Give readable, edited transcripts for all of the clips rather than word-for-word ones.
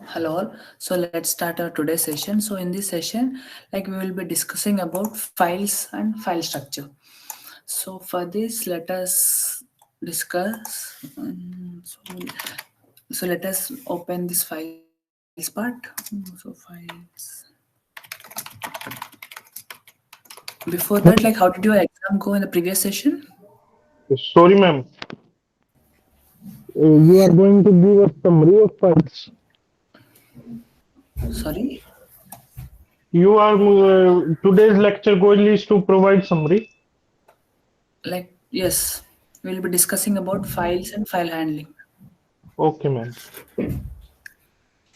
Hello all. So let's start our today's session. So in this session, like we will be discussing about files and file structure. So for this, let us discuss. So let us open this files part. So files. Before that, like how did your exam go in the previous session? Sorry, ma'am. You are going to give a summary of files. Sorry. You are today's lecture goal is to provide summary. Like yes, we'll be discussing about files and file handling. Okay, ma'am.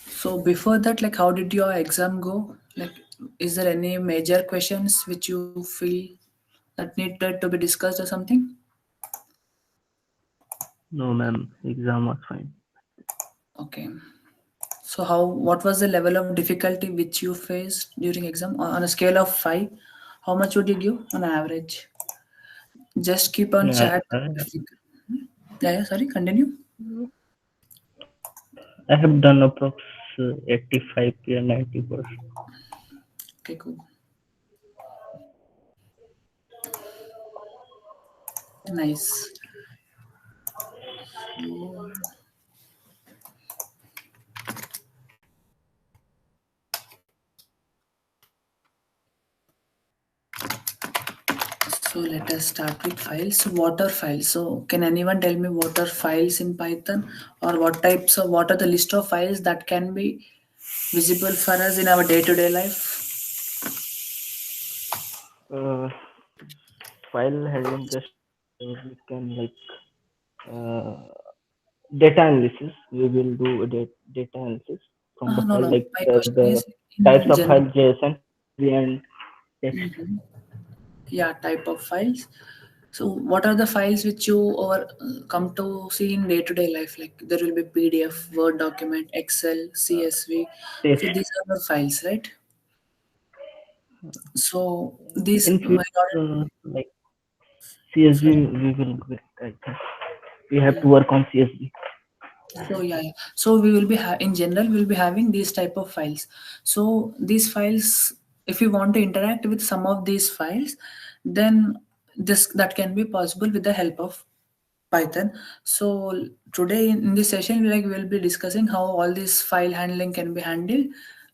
So before that, like how did your exam go? Like, is there any major questions which you feel that needed to be discussed or something? No, ma'am. Exam was fine. Okay. So how what was the level of difficulty which you faced during exam on a scale of 5? How much would you give on average? Just keep on Yeah, chat. Yeah, sorry, continue. I have done approx 85 to 90%. Okay, cool. Nice. So let us start with files. What are files? So can anyone tell me what are files in Python, or what are the list of files that can be visible for us in our day-to-day life? Uh, File handling just we can like uh, data analysis. We will do a data analysis from the No, file, no. like My question the is types in of general. file JSON, CSV, and text. Yeah, type of files. So what are the files which you or come to see in day-to-day life? Like there will be PDF, Word document, Excel, CSV. So Text. these are the files, right? So these, In future, like CSV, sorry. we will get. I think we have to work on CSV. So yeah. So we will be in general we'll be having these type of files. So these files, if you want to interact with some of these files, then this that can be possible with the help of Python. So today in this session, we will be discussing how all this file handling can be handled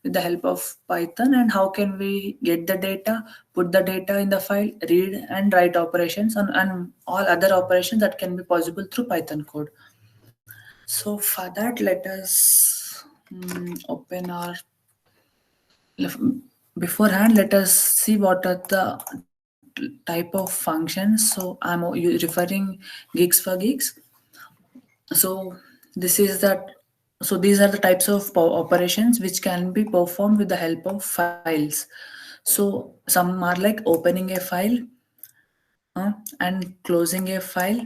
with the help of Python, and how can we get the data, put the data in the file, read and write operations, and all other operations that can be possible through Python code. So for that, let us open our beforehand. Let us see what are the type of functions. So referring gigs for gigs. So this is that. So these are the types of operations which can be performed with the help of files. So some are like opening a file, and closing a file,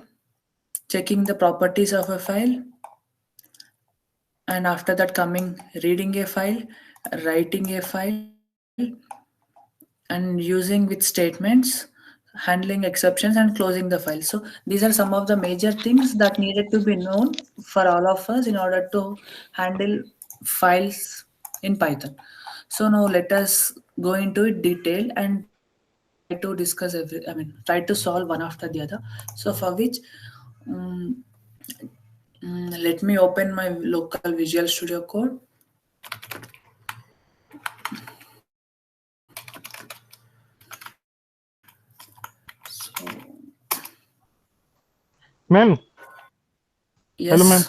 checking the properties of a file, and after that coming reading a file, writing a file, and using with statements, handling exceptions, and closing the file. So these are some of the major things that needed to be known for all of us in order to handle files in Python. So now let us go into it detail and try to discuss try to solve one after the other. So for which um, let me open my local Visual Studio Code. So Ma'am, hello, yes. ma'am.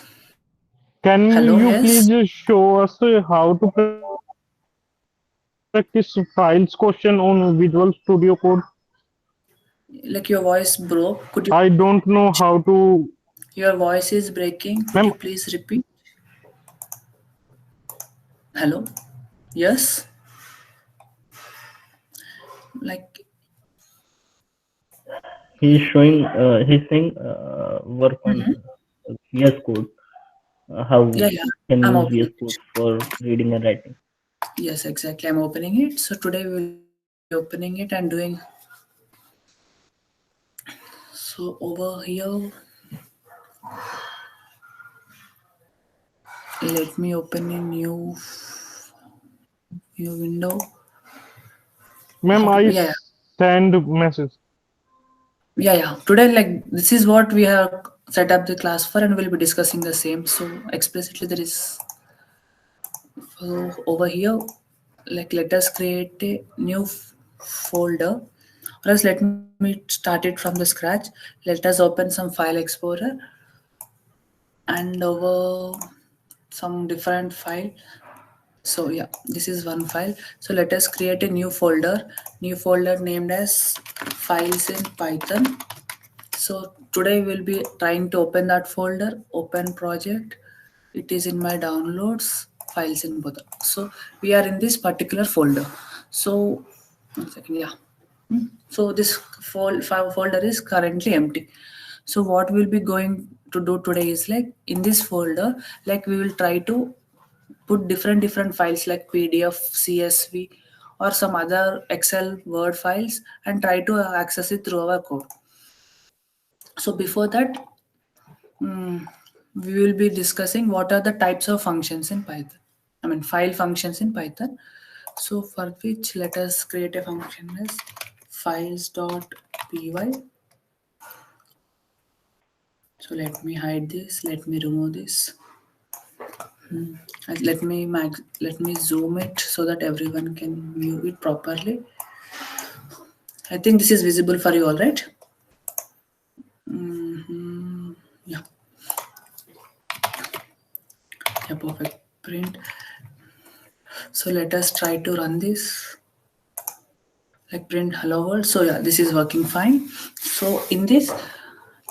Can Hello, you yes. please show us how to practice files question on Visual Studio Code? Like your voice broke. Could you I please don't know repeat? how to. Your voice is breaking. Could you Ma'am, please repeat? Hello? Yes? Like, He's showing. He's saying work on mhm. VS Code. How Yeah, yeah. can I'm use opening VS it. Code for reading and writing. Yes, exactly. I'm opening it. So today we will be opening it and doing. So over here, Let me open a new window. Ma'am, Okay, I yeah, send message. yeah. Today, like this is what we have set up the class for, and we'll be discussing the same. So explicitly, there is over here. Like let us create a new folder, or else let me start it from the scratch. Let us open some file explorer and over some different file. So yeah, this is one file. So let us create a new folder named as files in Python. So today we'll be trying to open that folder, open project. It is in my downloads, files in both. So we are in this particular folder. So one second, yeah. So this folder is currently empty. So what we'll be going to do today is like in this folder, like we will try to put different files like PDF, CSV, or some other Excel, Word files, and try to access it through our code. So before that, we will be discussing what are the types of functions in Python. I mean file functions in Python. So for which let us create a function as files.py. So let me hide this. Let me remove this. And let me zoom it so that everyone can view it properly. I think this is visible for you all, right? Yeah, yeah, perfect. Print. So let us try to run this. Like print hello world. So yeah, this is working fine. So in this,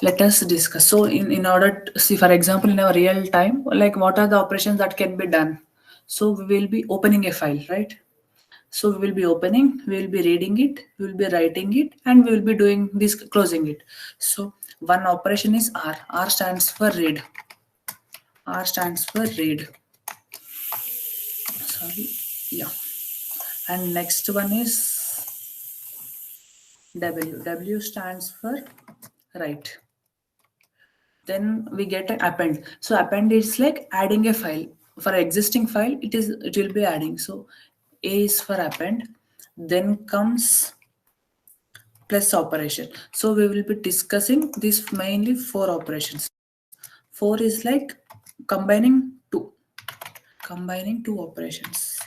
let us discuss. So in order to see, for example, in our real time, like what are the operations that can be done? So we will be opening a file, right? So we will be opening, we will be reading it, we will be writing it, and we will be doing this closing it. So one operation is R. R stands for read. R stands for read. Sorry, yeah. And next one is W. W stands for write. Then we get an append. So append is like adding a file. For existing file, it will be adding. So A is for append. Then comes plus operation. So we will be discussing these mainly four operations. Four is like combining two. Combining two operations.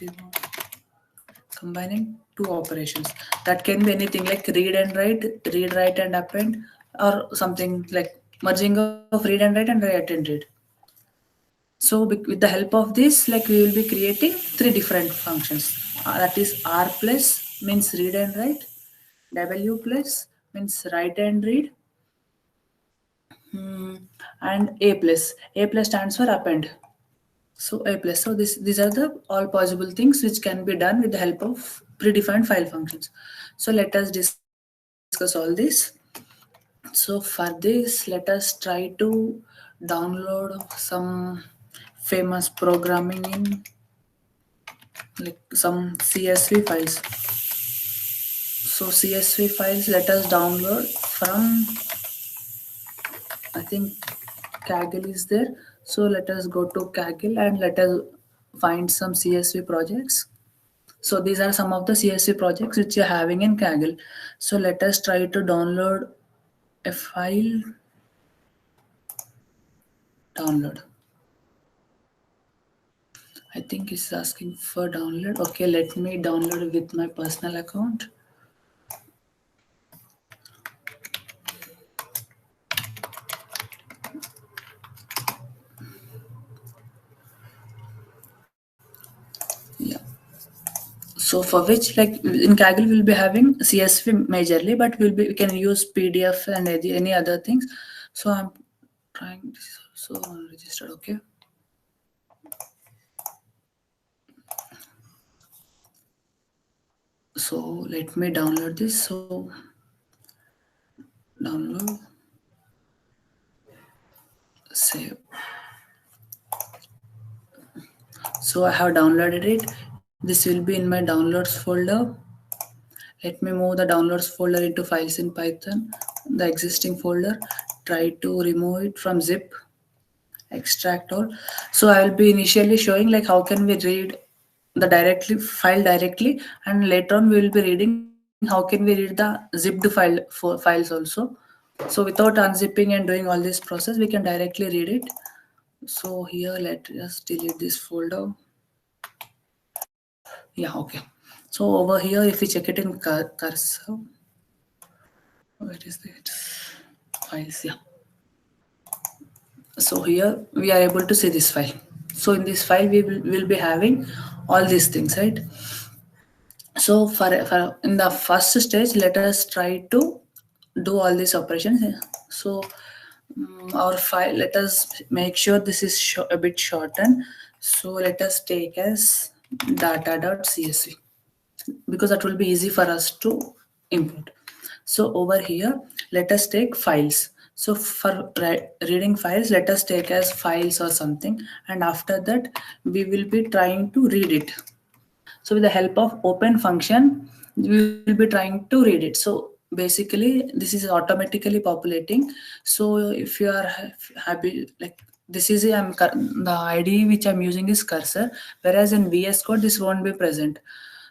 Combining two operations. That can be anything like read, write, and append, or something like merging of read and write and write and read. So with the help of this, like we will be creating three different functions. That is R plus means read and write, W plus means write and read, and A plus. A plus stands for append. So A plus. So these are the all possible things which can be done with the help of predefined file functions. So let us discuss all this. So for this, let us try to download some famous programming in like some CSV files. So CSV files let us download from, I think Kaggle is there. So let us go to Kaggle and let us find some CSV projects. So these are some of the CSV projects which you're having in Kaggle. So let us try to download a file. Download. I think it's asking for download. Okay, let me download with my personal account. Yeah. So for which like in Kaggle we'll be having CSV majorly, but we can use PDF and any other things. So I'm trying this is also unregistered. Okay. So let me download this. So download, save. So I have downloaded it. This will be in my downloads folder. Let me move the downloads folder into files in Python, the existing folder. Try to remove it from zip. extract all. So I will be initially showing like how can we read the directly file directly, and later on we will be reading how can we read the zipped file for files also. So without unzipping and doing all this process, we can directly read it. So here let us delete this folder. Yeah, okay. So over here, if we check it in cursor, where is it? Files, yeah. So here we are able to see this file. So in this file, will be having all these things, right? So for in the first stage, let us try to do all these operations. So our file, let us make sure this is a bit shortened. So let us take as data.csv, because that will be easy for us to import. So over here, let us take files. So for reading files, let us take as files or something, and after that we will be trying to read it. So with the help of open function, we will be trying to read it. So basically this is automatically populating. So if you are happy, like this is the ID which I'm using is cursor, whereas in VS Code this won't be present.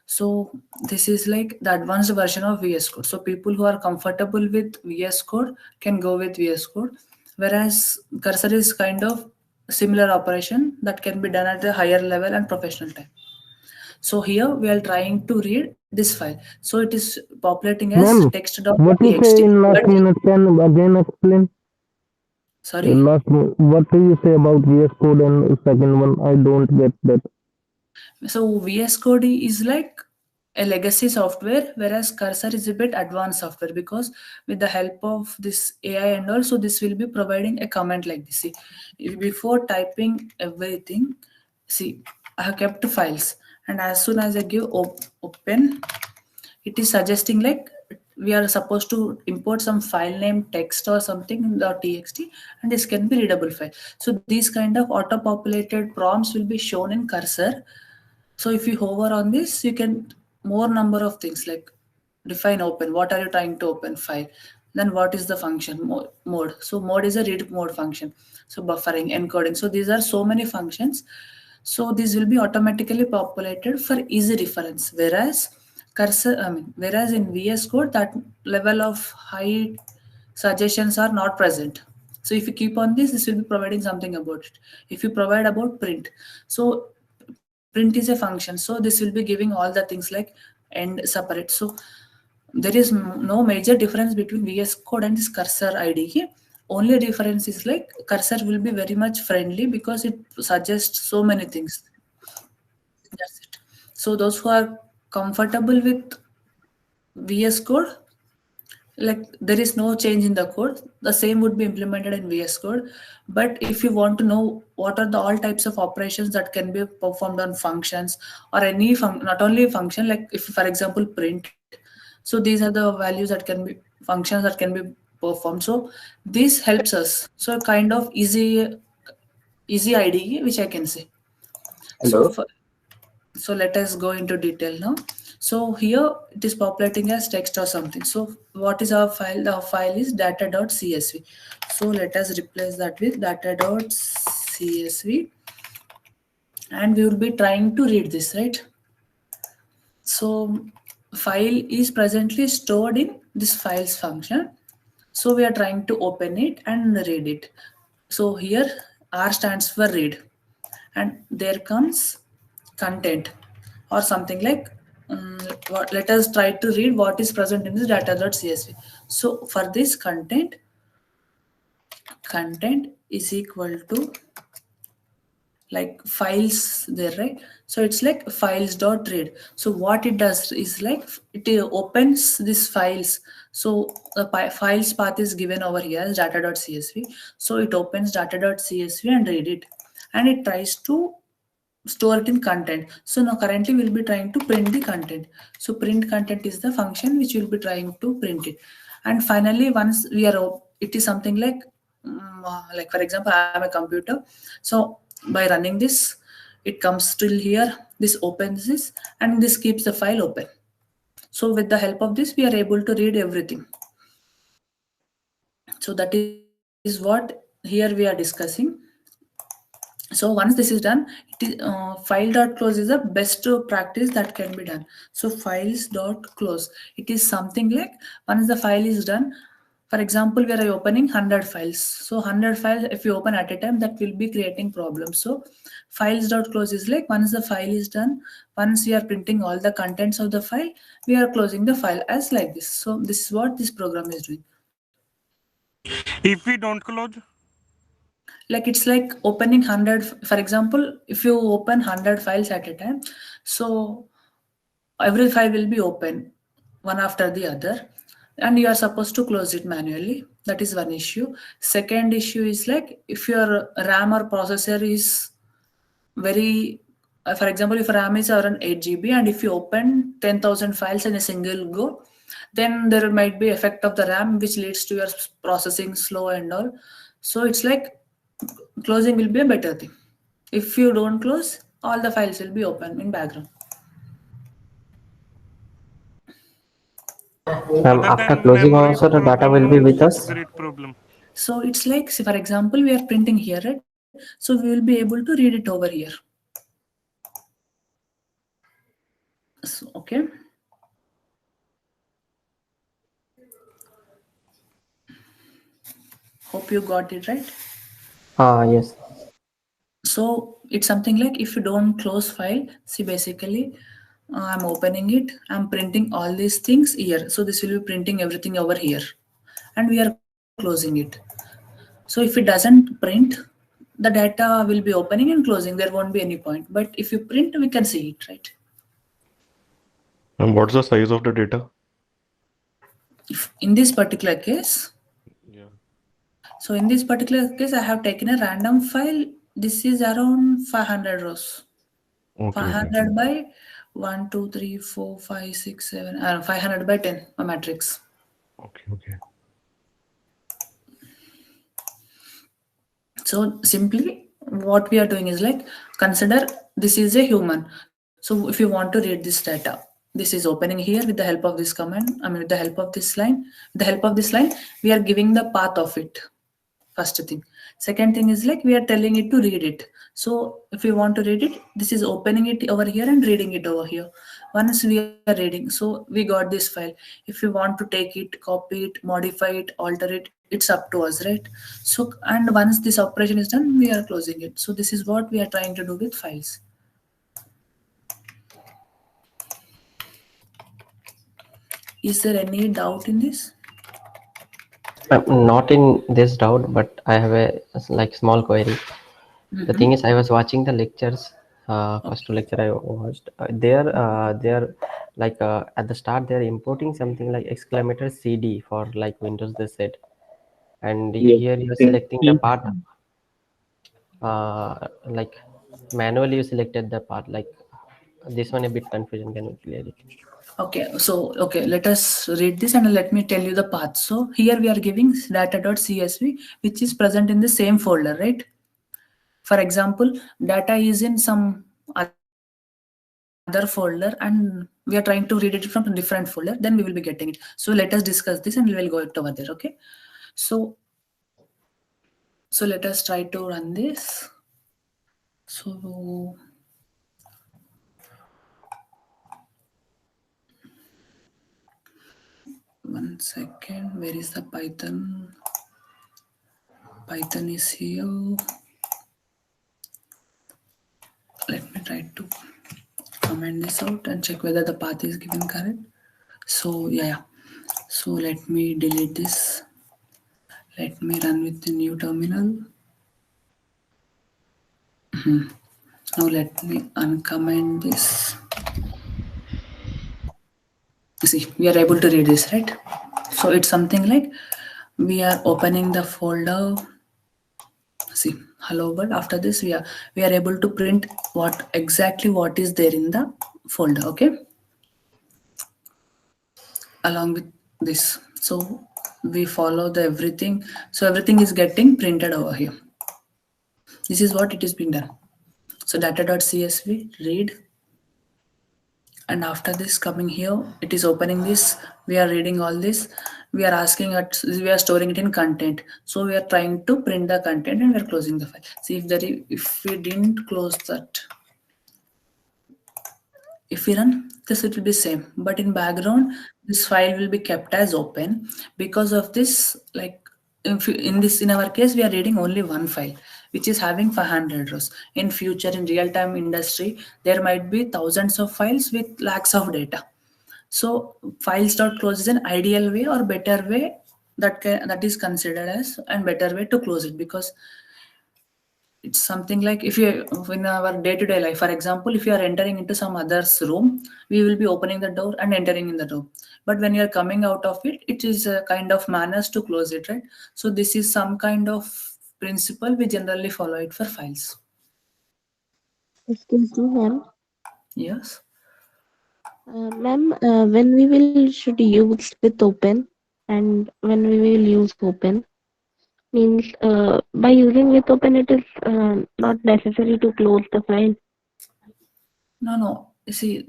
So this is like the advanced version of VS Code. So people who are comfortable with VS Code can go with VS Code, whereas cursor is kind of similar operation that can be done at the higher level and professional type. So here we are trying to read this file. So it is populating as Ma'am, what you text.txt. say in last minute? Can again explain? Sorry. In last, what do you say about VS Code and second one? I don't get that. So VS Code is like a legacy software, whereas Cursor is a bit advanced software, because with the help of this AI and also this will be providing a comment like this. See, before typing everything, see, I have kept files, and as soon as I give open, it is suggesting like we are supposed to import some file name text or something in .txt, and this can be readable file. So these kind of auto populated prompts will be shown in Cursor. So if you hover on this, you can more number of things like define open. What are you trying to open? File. Then what is the function mode? So mode is a read mode function. So buffering, encoding. So these are so many functions. So these will be automatically populated for easy reference. Whereas whereas in VS Code, that level of high suggestions are not present. So if you keep on this will be providing something about it. If you provide about print, so print is a function, so this will be giving all the things like end separate. So there is no major difference between VS Code and this cursor IDE. Only difference is like cursor will be very much friendly because it suggests so many things. That's it. So those who are comfortable with VS Code, like there is no change in the code, the same would be implemented in VS Code. But if you want to know what are the all types of operations that can be performed on functions or any not only function, like if for example print, so these are the values that can be functions that can be performed. So this helps us. So kind of easy IDE which I can say. So Hello. so let us go into detail now. So here it is populating as text or something. So what is our file? The file is data.csv. So let us replace that with data.csv, and we will be trying to read this, right? So file is presently stored in this files function. So we are trying to open it and read it. So here R stands for read, and there comes content or something like let us try to read what is present in this data.csv. So for this content is equal to like files there, right? So it's like files dot read. So what it does is like it opens these files. So the files path is given over here as data.csv. So it opens data.csv and read it, and it tries to store it in content. So now currently we'll be trying to print the content. So print content is the function which will be trying to print it. And finally, once we are, it is something like for example, I have a computer. So by running this, it comes till here, this opens this, and this keeps the file open. So with the help of this, we are able to read everything. So that is what here we are discussing. So once this is done, it is, file.close is the best practice that can be done. So files.close, it is something like once the file is done, for example, we are opening 100 files. So 100 files, if you open at a time, that will be creating problems. So files.close is like once the file is done, once we are printing all the contents of the file, we are closing the file as like this. So this is what this program is doing. If we don't close, Like it's like opening 100, for example, if you open 100 files at a time, so every file will be open one after the other, and you are supposed to close it manually. That is one issue. Second issue is like if your RAM or processor is very for example, if RAM is around 8 GB and if you open 10,000 files in a single go, then there might be effect of the RAM which leads to your processing slow and all. So it's like closing will be a better thing. If you don't close, all the files will be open in background. After closing also the data will be with us. Great problem. So it's like, say for example, we are printing here, right? So we will be able to read it over here. So, okay. Hope you got it right. Yes. So it's something like if you don't close file, see basically I'm opening it, I'm printing all these things here. So this will be printing everything over here and we are closing it. So if it doesn't print, the data will be opening and closing. There won't be any point. But if you print, we can see it, right? And what's the size of the data? If in this particular case, Yeah. so in this particular case, I have taken a random file. This is around 500 rows. Okay. 500 by 1, 2, 3, 4, 5, 6, 7, 500 by 10, a matrix. Okay. So simply what we are doing is like, consider this is a human. So if you want to read this data, this is opening here with the help of this command. I mean, with the help of this line, we are giving the path of it. First thing. Second thing is like we are telling it to read it. So if you want to read it, this is opening it over here and reading it over here. Once we are reading, so we got this file. If you want to take it, copy it, modify it, alter it, it's up to us, right? So, and once this operation is done, we are closing it. So this is what we are trying to do with files. Is there any doubt in this? Not in this doubt, but I have a like small query. The thing is, I was watching the lectures. First lecture I watched. They're like at the start they're importing something like exclamator CD for like Windows. They said, and here you're selecting the part. Like manually you selected the part. Like this one a bit confusion. Can you clear it? Okay, so let us read this and let me tell you the path. So here we are giving data.csv, which is present in the same folder, right? For example, data is in some other folder and we are trying to read it from a different folder, then we will be getting it. So let us discuss this and we will go it over there, okay? So let us try to run this. So one second, where is the Python? Python is here. Let me try to comment this out and check whether the path is given correct. So yeah. So let me delete this. Let me run with the new terminal. Now let me uncomment this. See, we are able to read this, right? So it's something like we are opening the folder. See, hello world. After this, we are able to print what is there in the folder, okay? Along with this. So we follow the everything. So everything is getting printed over here. This is what it is being done. So data.csv read. And after this, coming here, it is opening this. We are reading all this. We are asking it. We are storing it in content. So we are trying to print the content and we are closing the file. See if we didn't close that, if we run this, it will be same, but in background this file will be kept as open because of this. Like in our case, we are reading only one file which is having 500 rows. In future, in real-time industry, there might be thousands of files with lakhs of data. So files dot close is an ideal way or better way that is considered as and better way to close it, because it's something like if you in our day-to-day life, for example, if you are entering into some other's room, we will be opening the door and entering in the room, but when you are coming out of it, it is a kind of manners to close it, right? So this is some kind of principle we generally follow it for files. Excuse me, ma'am. Yes. Ma'am, when we will should use with open and when we will use open means by using with open it is not necessary to close the file. No. You see,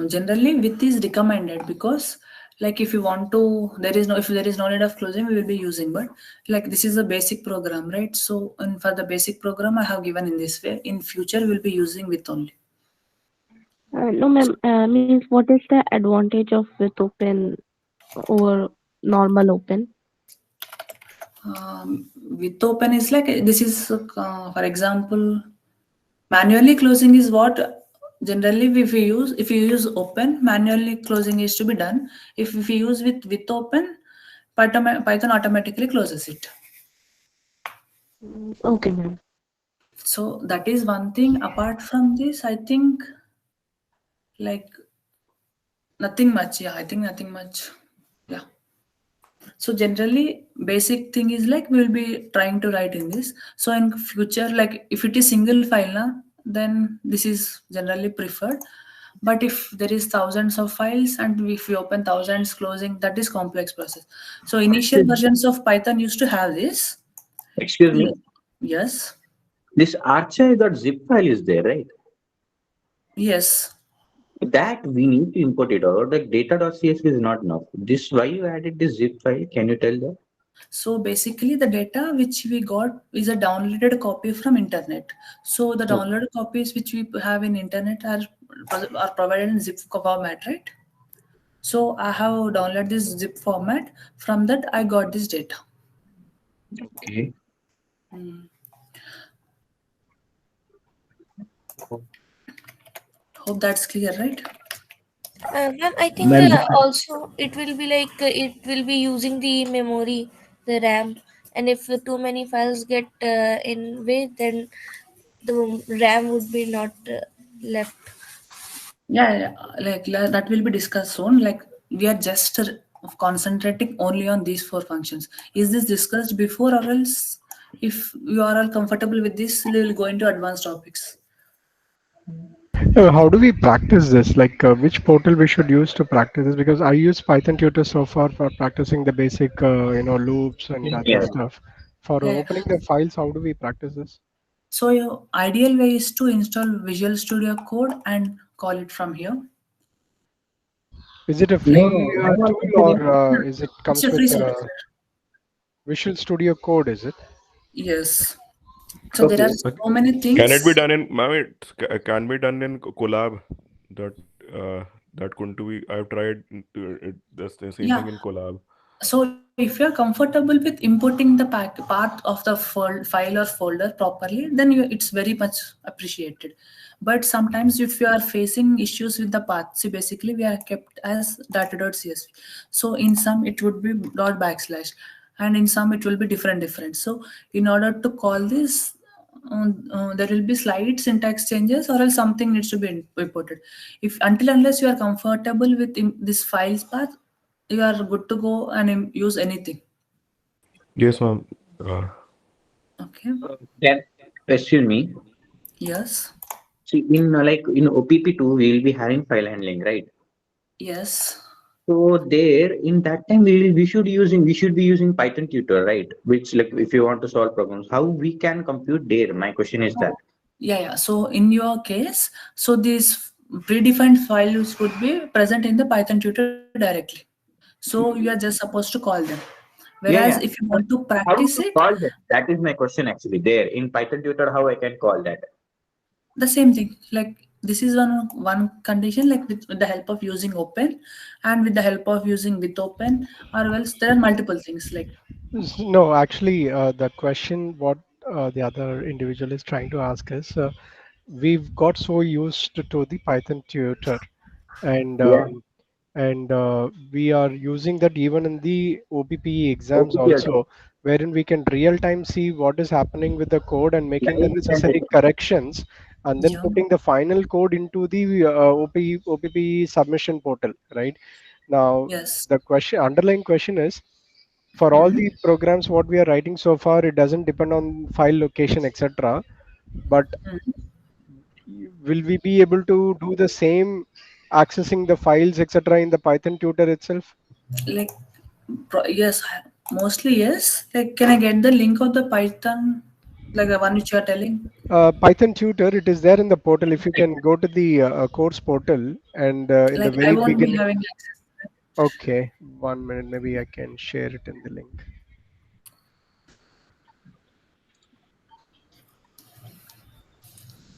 generally with is recommended, because like if you want to, if there is no need of closing, we will be using. But like this is a basic program, right? So and for the basic program, I have given in this way. In future, we will be using with only. No, ma'am. Means what is the advantage of with open over normal open? With open is like this is for example, manually closing is what generally if you use open, manually closing is to be done. If we use with open, Python automatically closes it. Okay, ma'am. So that is one thing. Apart from this, I think like nothing much. Yeah, I think nothing much. Yeah. So generally basic thing is like we will be trying to write in this. So in future, like if it is single file na, then this is generally preferred. But if there is thousands of files and if we open thousands closing, that is complex process. So initial versions of Python used to have this. Excuse me. Yes. This archive.zip file is there, right? Yes. That we need to import it, or the data.csv is not enough. This why you added this zip file? Can you tell that? So basically the data which we got is a downloaded copy from internet. So the downloaded copies which we have in internet are provided in zip format, right? So I have downloaded this zip format. From that I got this data. Okay. Hope that's clear, right? Ma'am, I think also it will be like it will be using the memory, the RAM, and if too many files get in way, then the RAM would be not left. Yeah, like that will be discussed soon. Like we are just concentrating only on these four functions. Is this discussed before, or else if you are all comfortable with this, we will go into advanced topics. How do we practice this? Like which portal we should use to practice this? Because I use Python Tutor so far for practicing the basic, loops and other stuff. For Yeah. opening the files, how do we practice this? So your ideal way is to install Visual Studio Code and call it from here. Is it a free tool, or is it comes It's a free with software. Visual Studio Code? Is it? Yes. So there are so many things. Can it be done in? It can be done in Colab. That couldn't be. I've tried the same thing in Colab. So if you're comfortable with importing the part of the file or folder properly, then it's very much appreciated. But sometimes if you are facing issues with the path, see basically we are kept as data.csv. So in some it would be // and in some it will be different. So in order to call this, there will be slight syntax changes or else something needs to be imported. Unless you are comfortable with this files path, you are good to go and use anything. Yes, ma'am. Okay. Then, excuse me. Yes. See, in OPP2, we will be having file handling, right? Yes. So there, in that time, we should be using Python Tutor, right? Which, like, if you want to solve problems, how we can compute there? My question is that. Yeah. So in your case, so this predefined files would be present in the Python tutor directly. So you are just supposed to call them. Whereas Yeah. if you want to How practice to it, call that? That is my question actually. There in Python tutor, how I can call that? the same thing. Like this is one condition, like with the help of using open, and with the help of using with open, or else there are multiple things like. No, actually, the question what the other individual is trying to ask is, we've got so used to the Python tutor, and Yeah. we are using that even in the OPPE exams OPT also. also, wherein we can real time see what is happening with the code and making the Live necessary and corrections, and then Yeah. putting the final code into the OPPE submission portal, right? Now, Yes. the underlying question is, for all the programs what we are writing so far, it doesn't depend on file location, etc. But will we be able to do the same accessing the files, etc. in the Python tutor itself? Like yes, mostly yes. Like, can I get the link of the Python, like the one which you are telling? Python tutor, it is there in the portal. If you can go to the course portal and in the Like I very won't be beginning. having access. Okay, 1 minute, maybe I can share it in the link.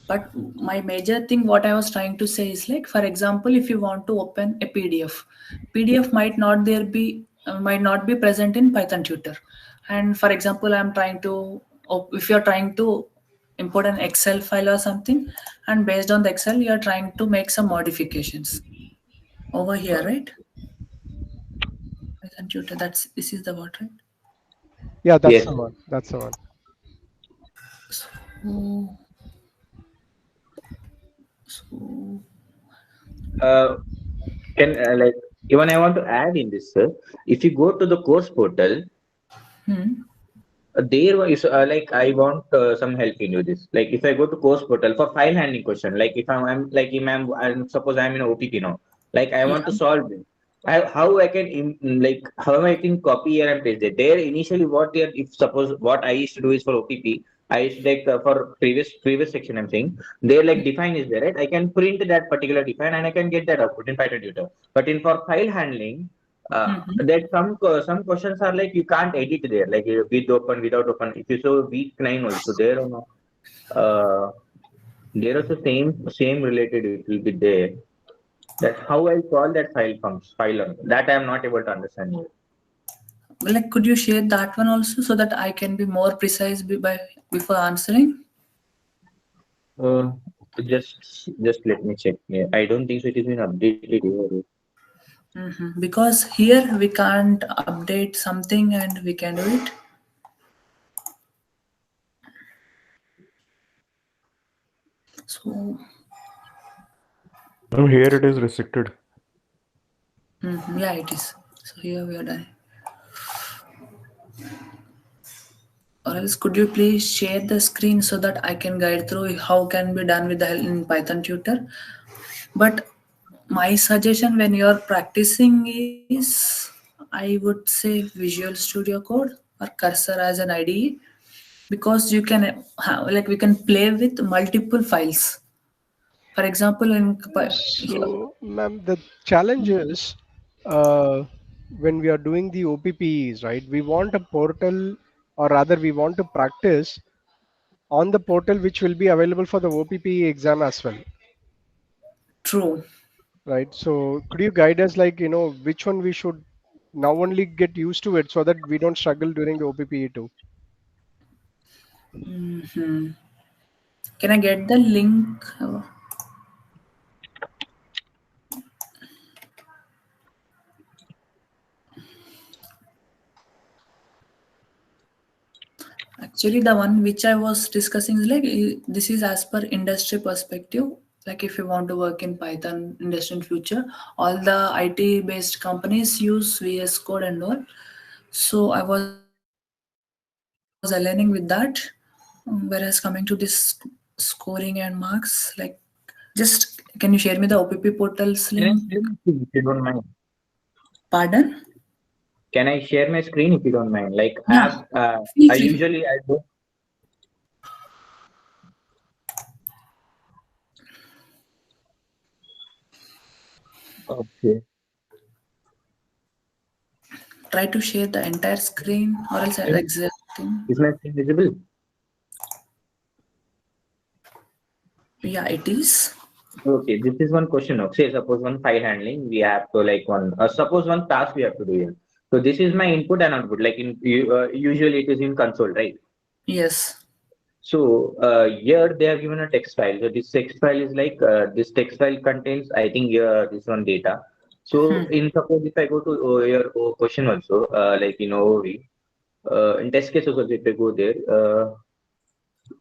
But my major thing, what I was trying to say is like, for example, if you want to open a PDF might not be present in Python tutor. And for example, if you're trying to import an Excel file or something, and based on the Excel, you're trying to make some modifications over here, right? Python tutor, this is the word, right? Yeah, that's Yes. the one. That's the one. So Can like even I want to add in this, sir. If you go to the course portal, there is like I want some help in this. Like if I go to course portal for file handling question, like if I'm like if I'm suppose I'm in OPT now, like I want to yeah, solve it. How I can like how I can copy here and paste it. There initially what they if suppose what I used to do is for OPP, I used to like for previous section I'm saying there like define is there right. I can print that particular define and I can get that output in Python tutor. But in for file handling that some questions are like you can't edit there, like with open, without open. If you show week 9 also there or no, there also same related it will be there. That how I call that file on that I am not able to understand here. like could you share that one also so that I can be more precise before answering? Uh, just let me check here. I don't think so. It has been updated here. Because here we can't update something and we can do it. So Here it is restricted. yeah, it is. So here we are done. Or else could you please share the screen so that I can guide through how can be done with the help in Python tutor. But my suggestion when you're practicing is I would say Visual Studio Code or Cursor as an IDE, because you can like we can play with multiple files. For example, So, ma'am, the challenge is when we are doing the OPPEs, right? We want a portal, or rather, we want to practice on the portal which will be available for the OPPE exam as well, true. right? So, could you guide us, like, which one we should now only get used to it so that we don't struggle during the OPPE too? Can I get the link? Actually, the one which I was discussing is like this is as per industry perspective. Like if you want to work in Python industry in future, all the IT based companies use VS Code and all. So I was aligning with that. Whereas coming to this scoring and marks, like just can you share me the OPP portals Can I link? share my screen if you don't mind? Pardon? Can I share my screen if you don't mind? Like Yeah. as Feel I free. usually I do. Okay. Try to share the entire screen or else exact thing. Is my screen visible? Yeah, it is. Okay, this is one question. Okay, suppose one file handling, we have to like one. Suppose one task we have to do here. So this is my input and output. Like usually it is in console, right? Yes. So here they have given a text file. So this text file is like this text file contains, I think, this one data. So in suppose if I go to your question also, like in OOV, in test case also if I go there,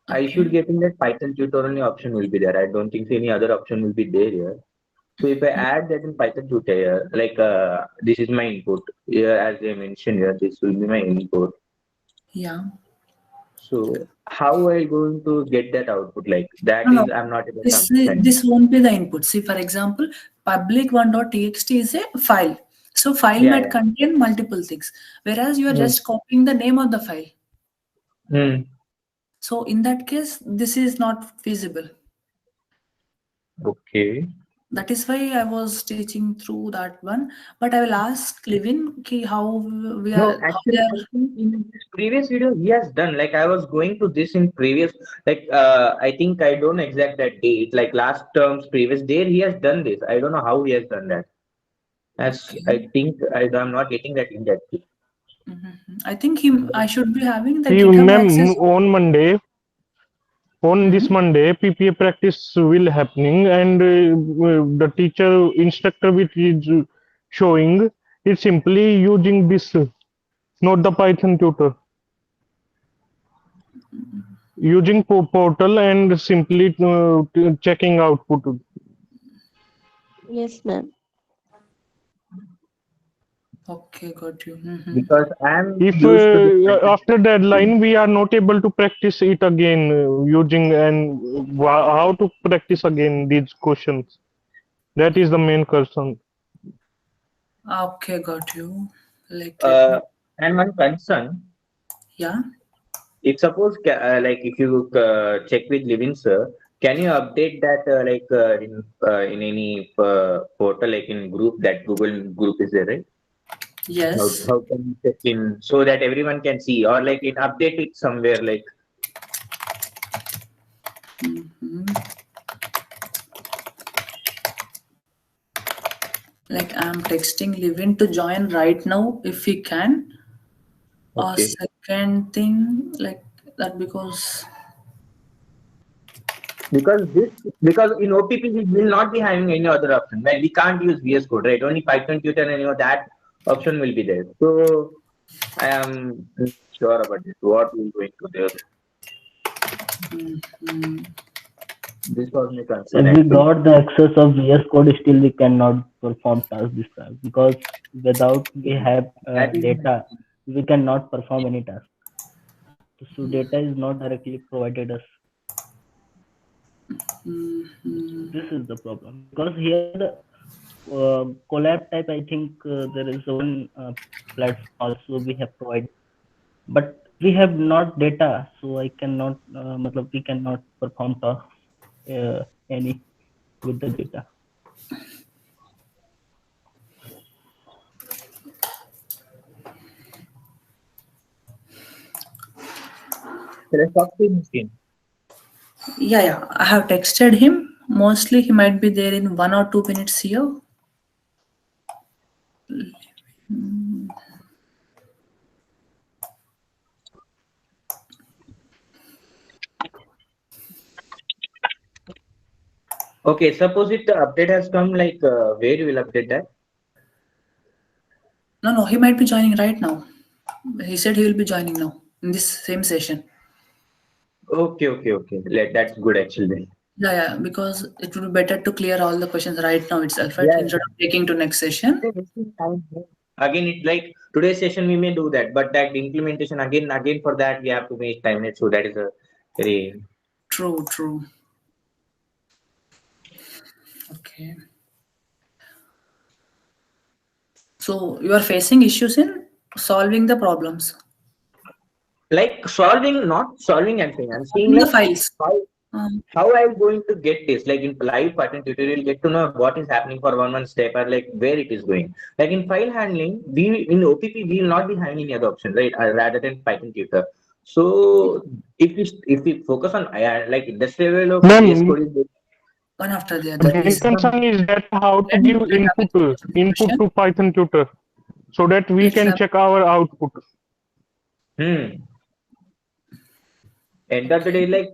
I should get in that Python tutorial option will be there. I don't think any other option will be there here. So if I add that in Python tutorial, like this is my input. Here, as I mentioned here, this will be my input. Yeah. So how are you going to get that output? Like that No, is no. I'm not able to understand. This won't be the input. See, for example, public1.txt is a file. So file Yeah, might yeah. contain multiple things, whereas you are just copying the name of the file. Hmm. So in that case, this is not feasible. Okay. That is why I was teaching through that one. But I will ask Levin how we No, are. How actually, they I are. think in this previous video he has done. Like I was going to this in previous, like I think I don't exact that date. Like last term's previous day, he has done this. I don't know how he has done that. As I think I'm not getting that in that. I think I should be having the See, GitHub ma'am, access. on Monday, on this Monday, PPA practice will happening, and the teacher instructor which is showing is simply using this, not the Python tutor. Using portal and simply checking output. Yes, ma'am. Okay, got you. Because I'm If used to this. after deadline we are not able to practice it again using and how to practice again these questions, that is the main concern. Okay, got you. Like, let me, And one concern, yeah. if suppose like if you check with Levin sir, can you update that in any portal like in group, that Google group is there, right? Yes. How can you check in so that everyone can see, or like it update it somewhere like? Like I'm texting Levin to join right now if he can. Okay. Second thing like that because Because in OPP we will not be having any other option. Well, we can't use VS Code, right? Only Python tutor and that option will be there. So I am sure about it. What we're going to do. This was my concern. If we got the access of VS Code, still we cannot perform tasks this time, because without we have data, we cannot perform any task. So data is not directly provided us. This is the problem, because here the Colab type, I think there is one platform also we have provided, but we have not data, so I cannot we cannot perform tasks any with the data. yeah, I have texted him. Mostly he might be there in 1 or 2 minutes here. Okay, suppose if the update has come, like where you will update that? No, he might be joining right now. He said he will be joining now in this same session. Okay. That's good actually. Yeah, because it would be better to clear all the questions right now itself, right? Instead of taking to next session. Again, it like today's session we may do that, but that implementation again for that we have to make time. So that is a very true. Okay. So you are facing issues in solving the problems. Like not solving anything. I'm seeing In the like files. How I am going to get this? Like in live Python tutorial, get to know what is happening for one step or like where it is going. Like in file handling, we in OPP we will not be having any other option, right? Rather than Python tutor. So if we focus on like industrial level of VS Ma'am, Code is one after the other, the please. concern is that how to Let me give let input Amit answer the input question. to Python tutor so that we Let's can check our output. end of the day, like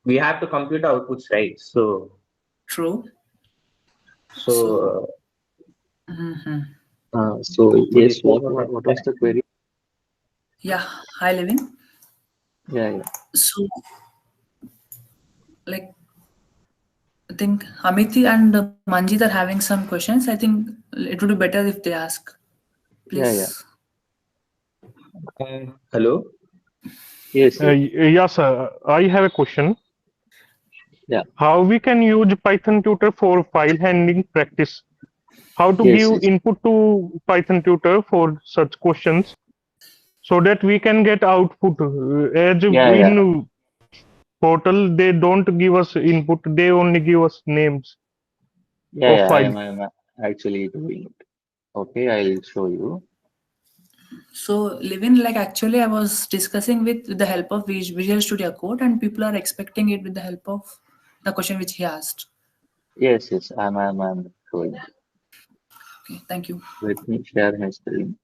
we have to compute outputs, right? So true. so Mhm. So could yes, you what was the query? Yeah, hi, Levin. Yeah. So, like, I think Amiti and Manjit are having some questions. I think it would be better if they ask. Please. hello. Yes. Yes, sir. I have a question. Yeah. How we can use Python tutor for file handling practice? How to Yes. give input to Python tutor for such questions so that we can get output. As in portal, they don't give us input; they only give us names of I file. am actually doing it. Okay, I'll show you. So, Levin, like actually, I was discussing with the help of Visual Studio Code, and people are expecting it with the help of the question which he asked. Yes, I'm showing. Okay, thank you. Let me share my screen.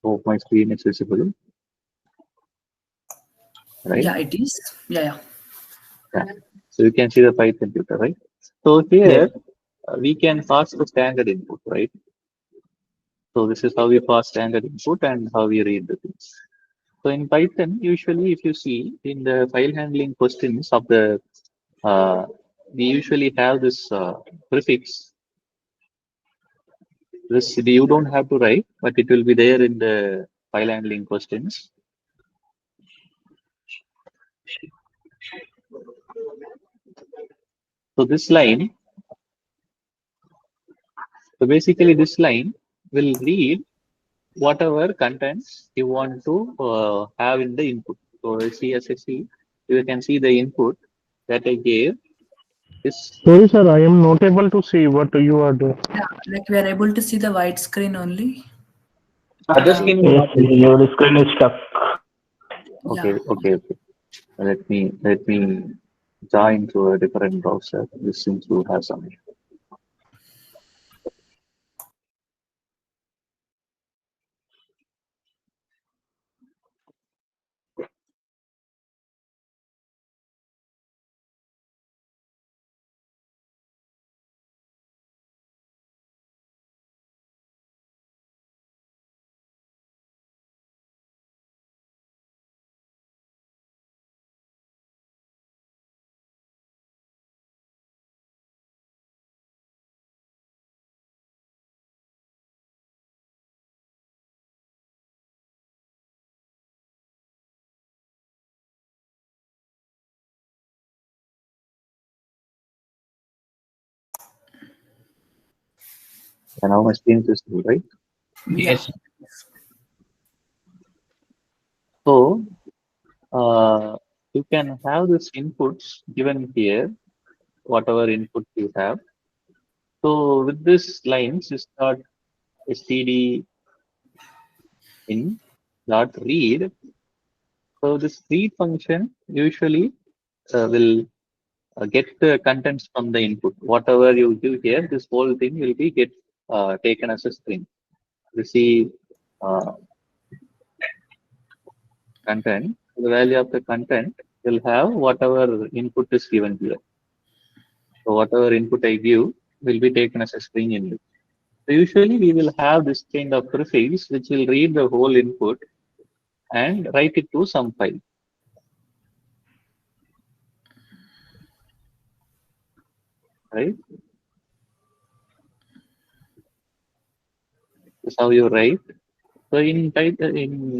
Hope my screen is visible. Right? Yeah, it is. Yeah. So you can see the Python tutor, right? So here we can pass the standard input, right? So this is how we pass standard input and how we read the things. So in Python, usually if you see in the file handling questions of the, we usually have this prefix. This you don't have to write, but it will be there in the file handling questions. So this line, so basically this line will read whatever contents you want to have in the input. So CSSC, you can see the input that I gave is. Sorry, sir, I am not able to see what you are doing. Yeah, like we are able to see the white screen only. Other screen is not Your screen is stuck. Okay. Yeah. Let me join to a different browser. This seems to have some. And now my screen is visible, right? Yes. So you can have this inputs given here, whatever input you have. So with this lines, you start std in dot read. So this read function usually will get the contents from the input. Whatever you give here, this whole thing will be get taken as a string. Receive content. The value of the content will have whatever input is given here. So whatever input I give will be taken as a string input. So usually we will have this kind of prefix which will read the whole input and write it to some file. Right? That's how you write. So in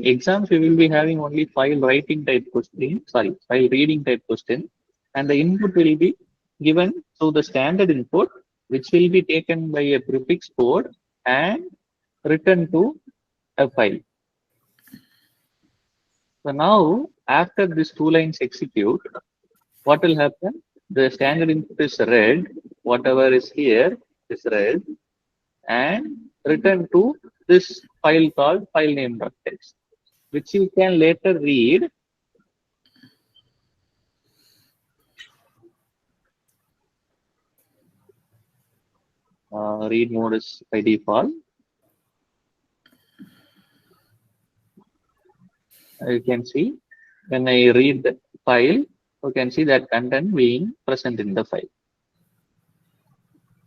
exams, we will be having only file writing type question, file reading type question, and the input will be given to the standard input, which will be taken by a prefix code and written to a file. So now after these two lines execute, what will happen? The standard input is read, whatever is here is read, and return to this file called filename.txt, which you can later read. Read mode is by default. You can see when I read the file, you can see that content being present in the file.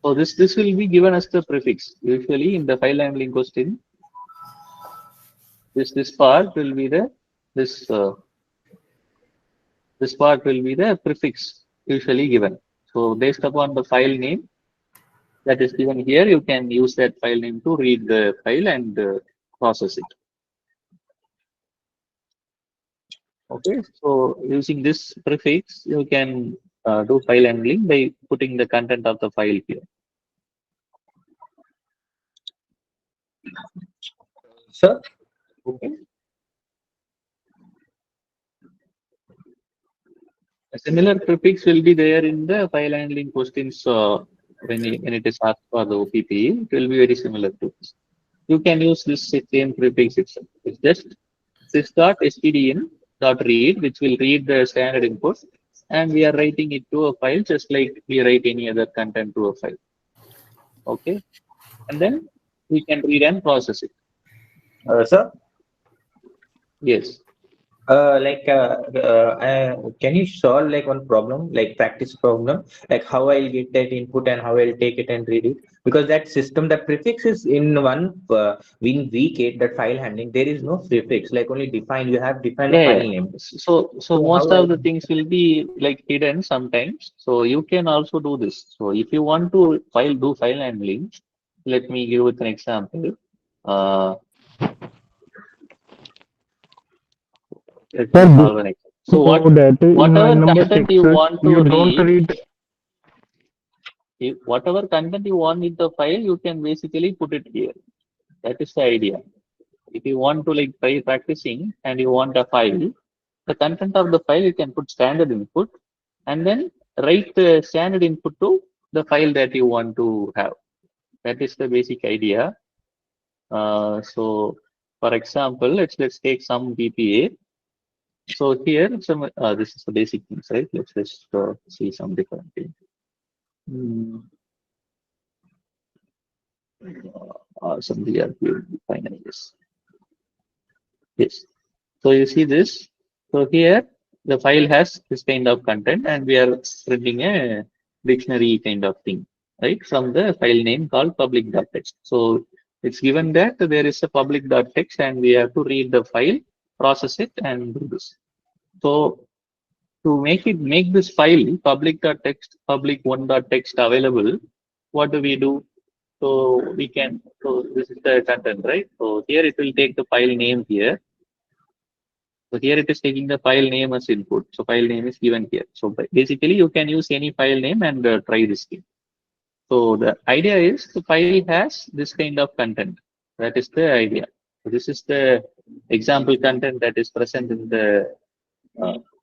So this will be given as the prefix. Usually in the file handling question, this part will be the this part will be the prefix usually given. So based upon the file name that is given here, you can use that file name to read the file and process it. Okay, so using this prefix, you can do file handling by putting the content of the file here. Sir? Okay. A similar prefix will be there in the file handling questions when it is asked for the OPP. It will be very similar to this. You can use this same prefix itself. It's just sys.stdin.read, which will read the standard input, and we are writing it to a file just like we write any other content to a file. Okay, and then we can read and process it. Sir? Yes. Can you solve like one problem, like practice problem, like how I'll get that input and how I'll take it and read it? Because that system, that prefix is in one in VK, that file handling, there is no prefix, like only define. You have defined a file name. So most how of the things will be like hidden sometimes. So you can also do this. So if you want to do file handling, let me give with an example. Let me solve an example. So whatever content you want to read, whatever content you want in the file, you can basically put it here. That is the idea. If you want to like try practicing and you want a file, the content of the file you can put standard input and then write the standard input to the file that you want to have. That is the basic idea. So for example, let's take some BPA. So here some this is the basic things, right? Let's just see some different things. Some DRP will be fine, I guess. Yes. So you see this. So here the file has this kind of content and we are printing a dictionary kind of thing, right? From the file name called public.txt. So it's given that there is a public.txt and we have to read the file, process it and do this. So to make this file public.txt, public1.txt available, what do we do? So we can, so this is the content, right? So here it will take the file name here. So here it is taking the file name as input. So file name is given here. So basically you can use any file name and try this thing. So the idea is the file has this kind of content. That is the idea. So this is the example content that is present in the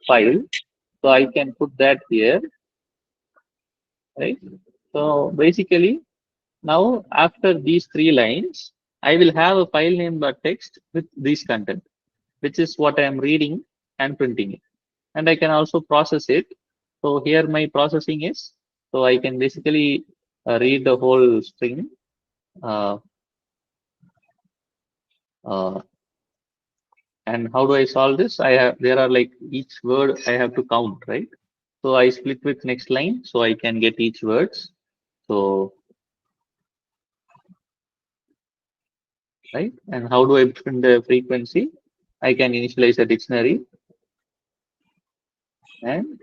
file. So I can put that here, right? So basically now after these three lines, I will have a file name.txt with this content, which is what I am reading and printing it. And I can also process it. So here my processing is, so I can basically read the whole string. And how do I solve this? There are like each word I have to count, right? So I split with next line so I can get each words. So, right? And how do I print the frequency? I can initialize a dictionary and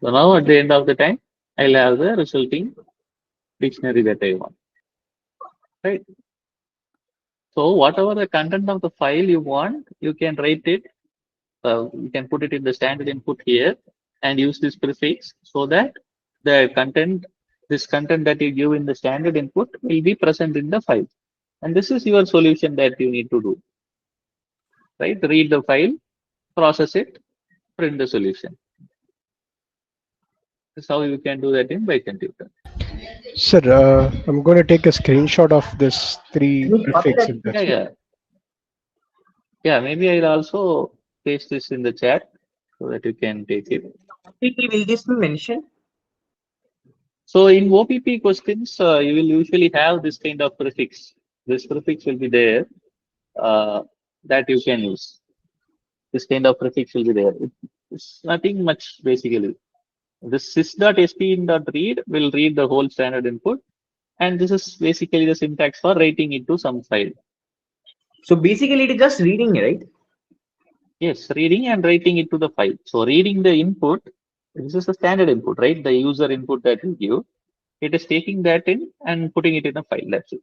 So now at the end of the time, I'll have the resulting dictionary that I want. Right. So whatever the content of the file you want, you can write it. You can put it in the standard input here and use this prefix so that the content, this content that you give in the standard input will be present in the file. And this is your solution that you need to do. Right? Read the file, process it, print the solution. This is how you can do that in Python tutor. Sir, I'm going to take a screenshot of this 3 prefix. If that's Yeah. Yeah, maybe I'll also paste this in the chat so that you can take it. Will this be mentioned? So in OPP questions, you will usually have this kind of prefix. This prefix will be there that you can use. This kind of prefix will be there. It's nothing much basically. This sys.stn.read will read the whole standard input, and this is basically the syntax for writing it to some file. So basically, it is just reading, right? Yes, reading and writing it to the file. So reading the input, this is the standard input, right? The user input that you give. It is taking that in and putting it in a file. That's it.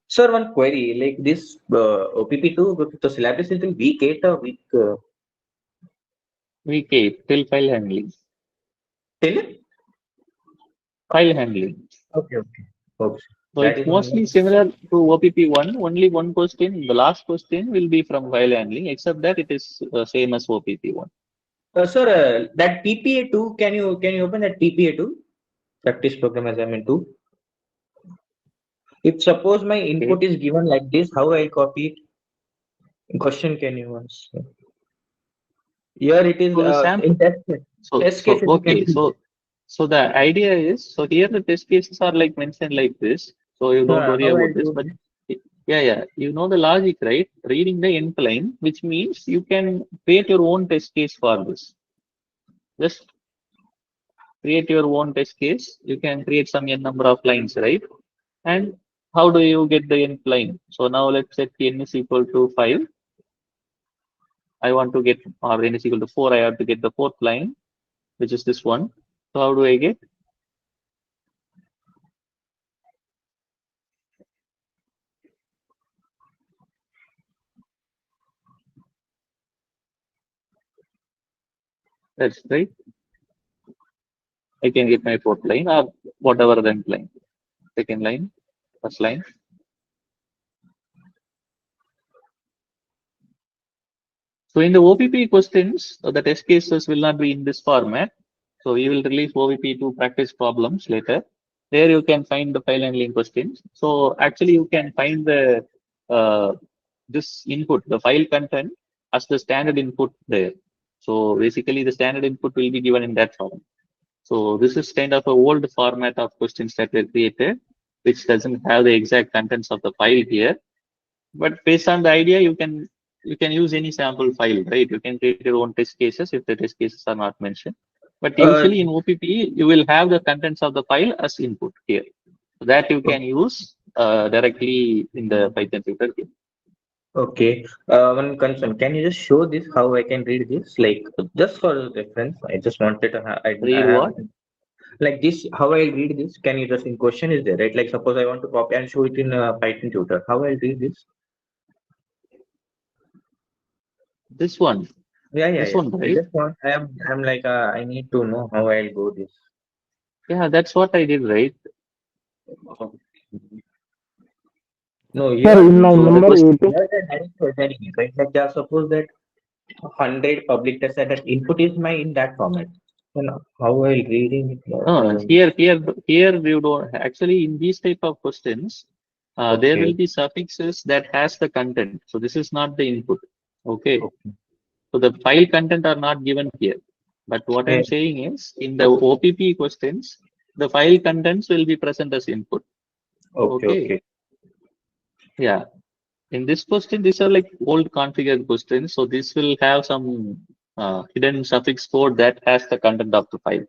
Sir, one query, like this OPP2, the syllabus is in week 8 or week? Week 8 till file handling. Till? File handling. Okay. So it's mostly similar to OPP1. Only one question, the last question will be from file handling, except that it is same as OPP1. Sir, that PPA2, can you open that PPA2? Practice program assignment 2. If suppose my input is given like this, how I copy it? Question, can you answer? Here it is in test cases. So the idea is, so here the test cases are like mentioned like this. So you don't worry about this, but yeah, you know the logic, right? Reading the end line, which means you can create your own test case for this. Just create your own test case. You can create some n number of lines, right? And how do you get the end line? So now let's set n is equal to 5. I want to get, or n is equal to 4. I have to get the 4th line, which is this one. So how do I get? That's right. I can get my 4th line or whatever the end line. 2nd line, 1st line. So in the OPP questions, the test cases will not be in this format. So we will release OPP2 practice problems later. There you can find the file handling questions. So actually you can find the this input, the file content as the standard input there. So basically the standard input will be given in that form. So this is kind of a old format of questions that were created, which doesn't have the exact contents of the file here. But based on the idea, you can use any sample file, right? You can create your own test cases if the test cases are not mentioned. But usually in OPP, you will have the contents of the file as input here. So that you can use directly in the Python tutor here. Okay. One concern. Can you just show this how I can read this? Like just for reference, I just wanted to read what? Like this, how I read this? Can you just in question is there, right? Like suppose I want to copy and show it in Python tutor. How I read this? This one. Yeah. This one, right? I'm like I need to know how I'll go this. Yeah, that's what I did, right? No, Sir, in line number 8. Right? Like just suppose that 100 public test that input is my in that format. Then how I reading it? No, here you don't actually in these type of questions. There will be suffixes that has the content. So this is not the input. Okay. So the file content are not given here. But what I'm saying is in the OPP questions, the file contents will be present as input. Okay. Yeah. In this question, these are like old configured questions. So this will have some hidden suffix code that has the content of the file.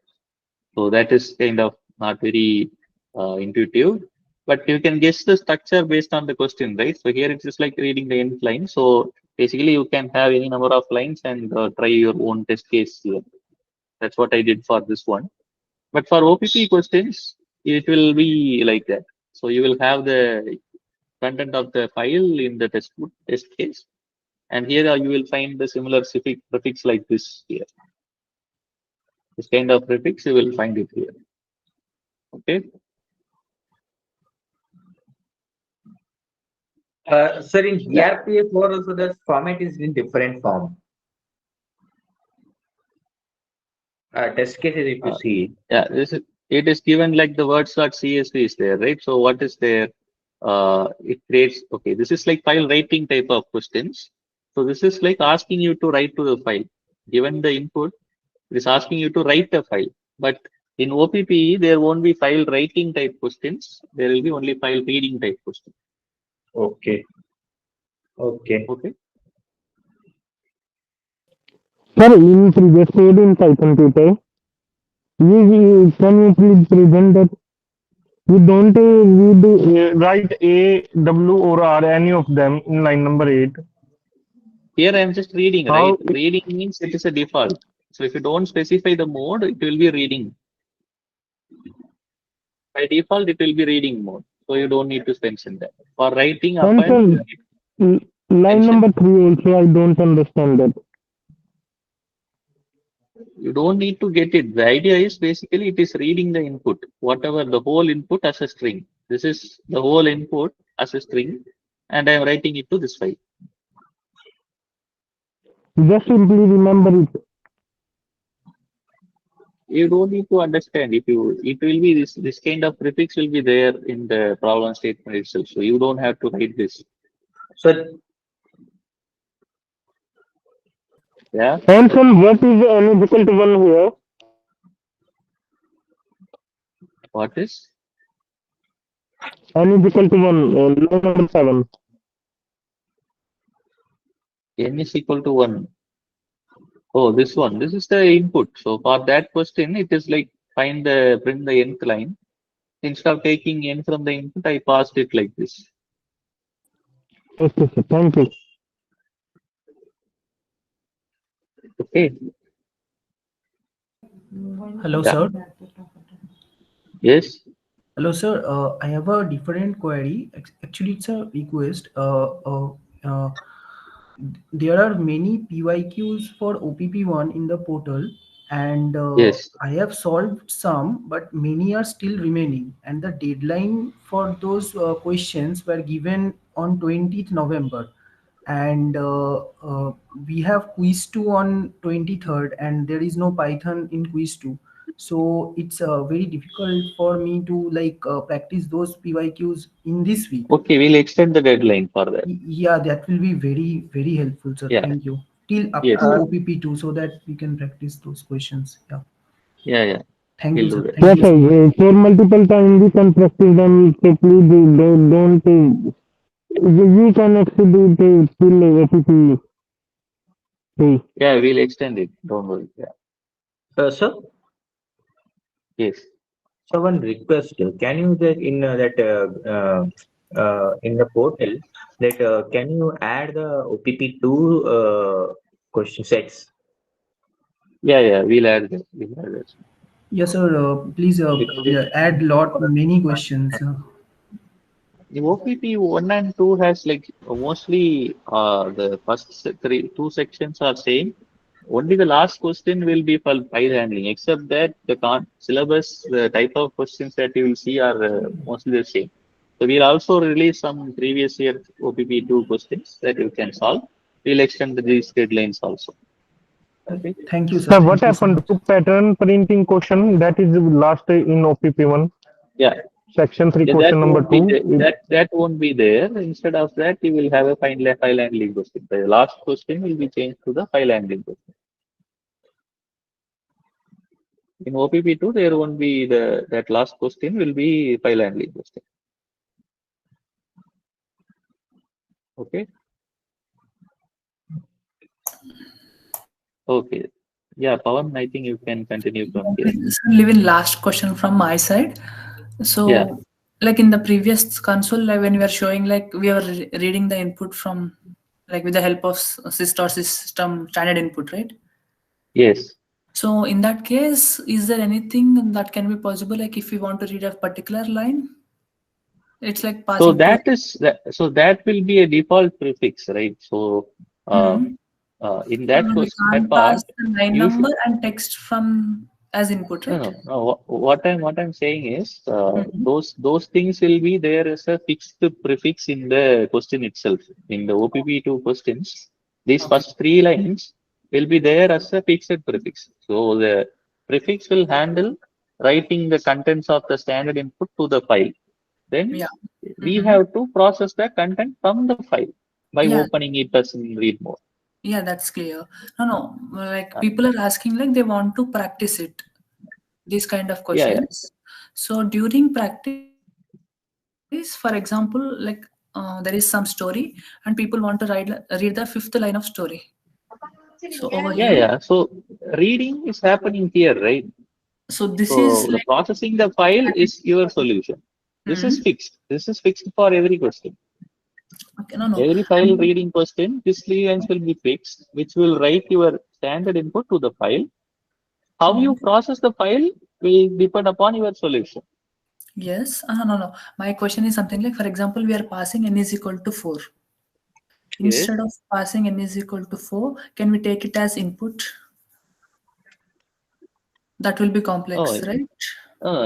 So that is kind of not very intuitive. But you can guess the structure based on the question, right? So here it's just like reading the end line. So Basically, you can have any number of lines and try your own test case here. That's what I did for this one. But for OPP questions, it will be like that. So you will have the content of the file in the test case. And here you will find the similar prefix like this here. This kind of prefix, you will find it here. Okay. Sir, in ERPA4 also the format is in different form. Test cases, if you see. Yeah, it is given like the words.csv is there, right? So what is there? It creates, okay, this is like file writing type of questions. So this is like asking you to write to the file. Given the input, it is asking you to write a file. But in OPP, there won't be file writing type questions. There will be only file reading type questions. Okay. Okay. Okay. Sir, in previous code in Python tutor, can you please present that we don't write A, W or R, any of them in line number 8. Here I am just reading, right? Reading means it is a default. So if you don't specify the mode, it will be reading. By default, it will be reading mode. So you don't need to mention that. For writing, line number 3 also, I don't understand that. You don't need to get it. The idea is basically it is reading the input, whatever the whole input as a string. This is the whole input as a string, and I am writing it to this file. Just simply remember it. You don't need to understand. It will be this kind of prefix will be there in the problem statement itself. So you don't have to write this. So yeah. And what is n equal to 1 here? What is? N is equal to 1, line number 7. N is equal to 1. Oh, this one. This is the input. So for that question, it is like print the nth line. Instead of taking n from the input, I passed it like this. Okay, sir. Thank you. Okay. Hello, Yeah. sir. Yes. Hello, sir. I have a different query. Actually, it's a request. There are many PYQs for OPP1 in the portal, and Yes. I have solved some, but many are still remaining. And the deadline for those questions were given on 20th November. And we have quiz 2 on 23rd, and there is no Python in quiz 2. So it's very difficult for me to practice those PYQs in this week. Okay, we'll extend the deadline for that. Yeah, that will be very, very helpful, sir. Yeah. Thank you. Till up Yes. to OPP2, so that we can practice those questions. Yeah. Yeah. Thank We'll you, do sir. that. Thank Yes, you. sir. For multiple times we can practice them, so please don't you can actually do till OPP. Yeah, we'll extend it. Don't worry. Yeah. sir, Yes. so one request. Can you that in in the portal that can you add the OPP2 question sets? Yeah. We'll add that. Yes, sir. Please add many questions. The OPP 1 and 2 has like mostly the first two sections are same. Only the last question will be for file handling, except that the syllabus, the type of questions that you will see are mostly the same. So we'll also release some previous year OPP2 questions that you can solve. We'll extend these deadlines also. Okay. Thank you, sir. So what happened to pattern printing question? That is last in OPP1. Yeah. Section 3, question number 2. That won't be there. Instead of that, you will have a file handling question. The last question will be changed to the file handling question. In OPP2, there won't be that last question will be file handling question. Okay. Okay. Yeah, Pawan, I think you can continue from here. Levin, last question from my side. So, Yeah. like in the previous console, like when we are showing, like we are reading the input from like with the help of SIST or system standard input, right? Yes. So in that case, is there anything that can be possible? Like if we want to read a particular line, it's like So passing to. so that will be a default prefix, right? So Mhm. in that We that can't part, pass the line you should number and text from as input, right? no. What I'm saying is Mhm. those things will be there as a fixed prefix in the question itself. In the OPP2 questions, these Okay. first three lines will be there as a fixed prefix. So the prefix will handle writing the contents of the standard input to the file. Then Yeah. we Mhm. have to process the content from the file by Yeah. opening it as in read mode. Yeah, that's clear. No, like Uh, people are asking like they want to practice it, these kind of yeah, yeah. questions. So during practice, for example, like there is some story and people want to read the fifth line of story. So over Yeah, here, yeah. So reading is happening here, right? so this is So the like processing the file is your solution. This is Mhm. fixed. This is fixed for every question. Okay, no. Every file reading question, this three lines will be fixed, which will write your standard input to the file. How you process the file will depend upon your solution. Yes. No. My question is something like, for example, we are passing n is equal to 4. Yes. Instead of passing n is equal to 4, can we take it as input? That will be complex, Oh, right?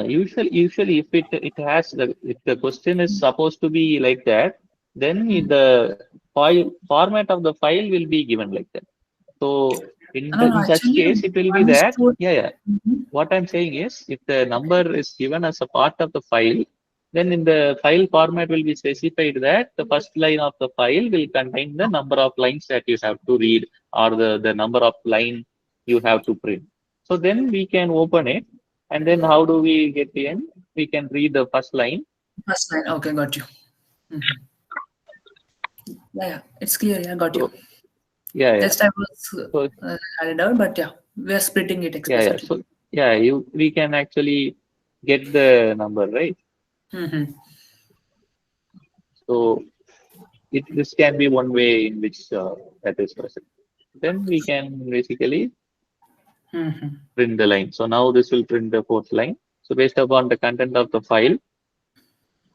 usually if the question is supposed to be like that, then Mm. the file format of the file will be given like that. So No, in such actually, case, it will be one that, stood. yeah. Mhm. What I'm saying is, if the number is given as a part of the file, then in the file format will be specified that the first line of the file will contain the number of lines that you have to read or the number of line you have to print. So then we can open it, and then how do we get in? We can read the first line. First line. Okay, got you. Mhm. Yeah, it's clear. Yeah, got you. So yeah. Just I was So had it out, but yeah, we are splitting it yeah. explicitly. So yeah, we can actually get the number, right? Mhm. So this can be one way in which that is present. Then we can basically Mhm. print the line. So now this will print the fourth line. So based upon the content of the file,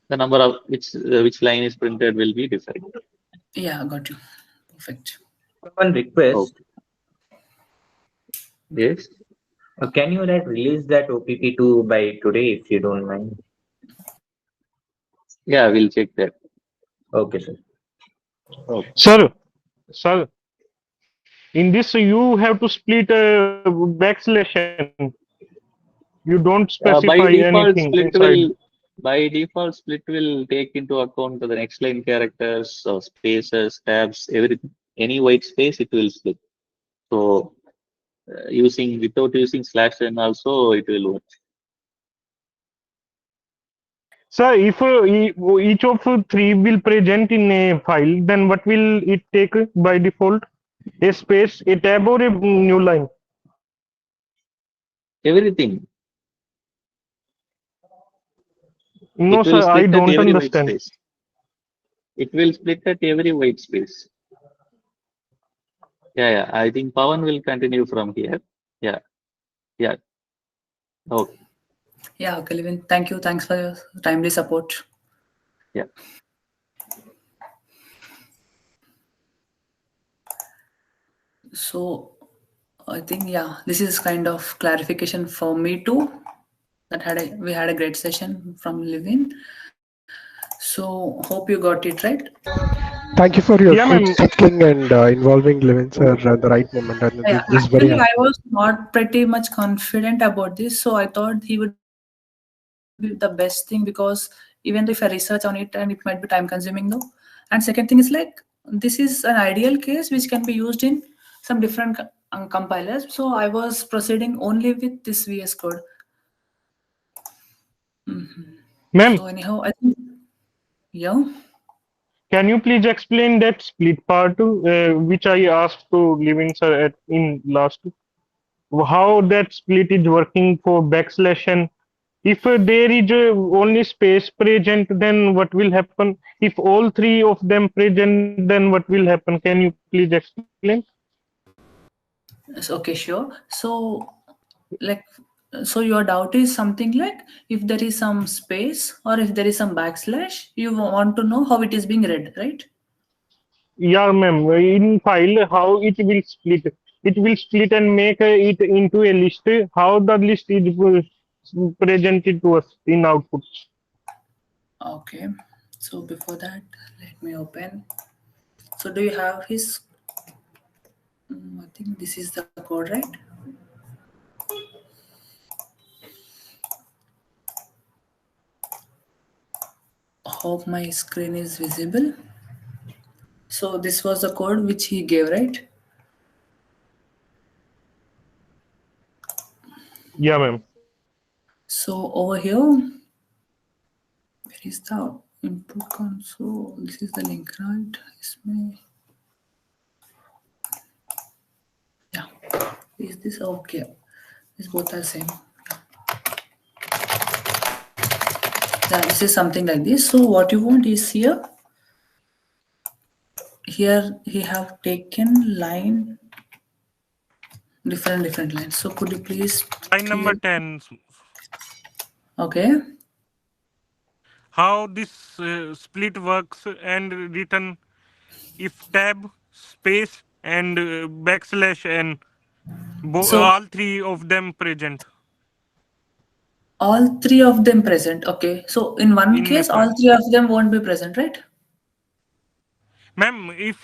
the number of which line is printed will be different. Yeah, got you. Perfect. One request. Yes. Can you like release that OPP2 by today if you don't mind? Yeah, we'll check that. Okay, sir. Okay. Sir, in this you have to split a backslash n. You don't specify By default, anything inside. split will take into account the next line characters, spaces, tabs, everything. Any white space it will split. So without using slash n also it will work. Sir, if each of three will present in a file, then what will it take by default? A space, a tab, or a new line? Everything. No, It will sir, I split at don't every white understand. space. It will split at every white space. Yeah. I think Pawan will continue from here. Yeah. Okay. Yeah, okay, Levin. Thank you. Thanks for your timely support. Yeah. So I think this is kind of clarification for me too. We had a great session from Levin. So hope you got it right. Thank you for your Yeah, quick ma'am. thinking and involving Levin sir at the right moment. And Yeah, this is very actually, I helpful. was not pretty much confident about this, so I thought he would be the best thing because even though if I research on it and it might be time consuming though. And second thing is like this is an ideal case which can be used in some different compilers. So I was proceeding only with this VS Code. Ma'am, So anyhow, I think can you please explain that split part which I asked to Levin sir in last? How that split is working for backslash n If there is only space present, then what will happen? If all three of them present, then what will happen? Can you please explain? Okay, sure. So, like, so your doubt is something like if there is some space or if there is some backslash, you want to know how it is being read, right? Yeah, ma'am. In file, how it will split? It will split and make it into a list. How the list is presented to us in output? Okay. So before that, let me open. So do you have his? I think this is the code, right? Hope my screen is visible. So this was the code which he gave, right? Yeah, ma'am. So over here, where is the input console? This is the link, right? Yeah. Is this okay? These both are same. Yeah, this is something like this. So what you want is here. Here he have taken line different lines. So could you please Line number 10. Okay. How this split works and written if tab space and backslash and So- all three of them present. All three of them present. Okay. So in one In case, a all file. three of them won't be present, right? Ma'am, if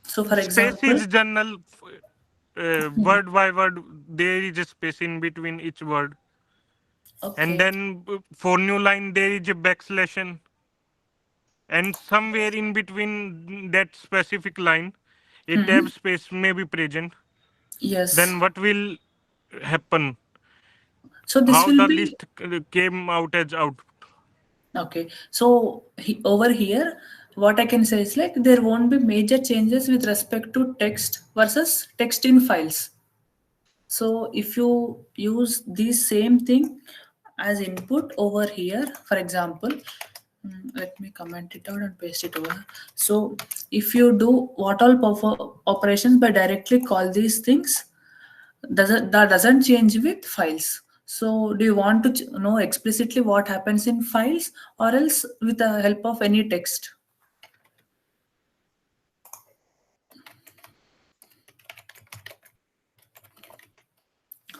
So for space example, is journal, word by word, there is a space in between each word. Okay. And then for new line, there is a backslash and somewhere in between that specific line, a tab space may be present. Yes. Then what will happen? So this How will the be list came out as output. okay. So over here, what I can say is like there won't be major changes with respect to text versus text in files. So if you use the same thing as input over here, for example, let me comment it out and paste it over. So if you do what all operations by directly call these things, that doesn't change with files. So do you want to know explicitly what happens in files or else with the help of any text?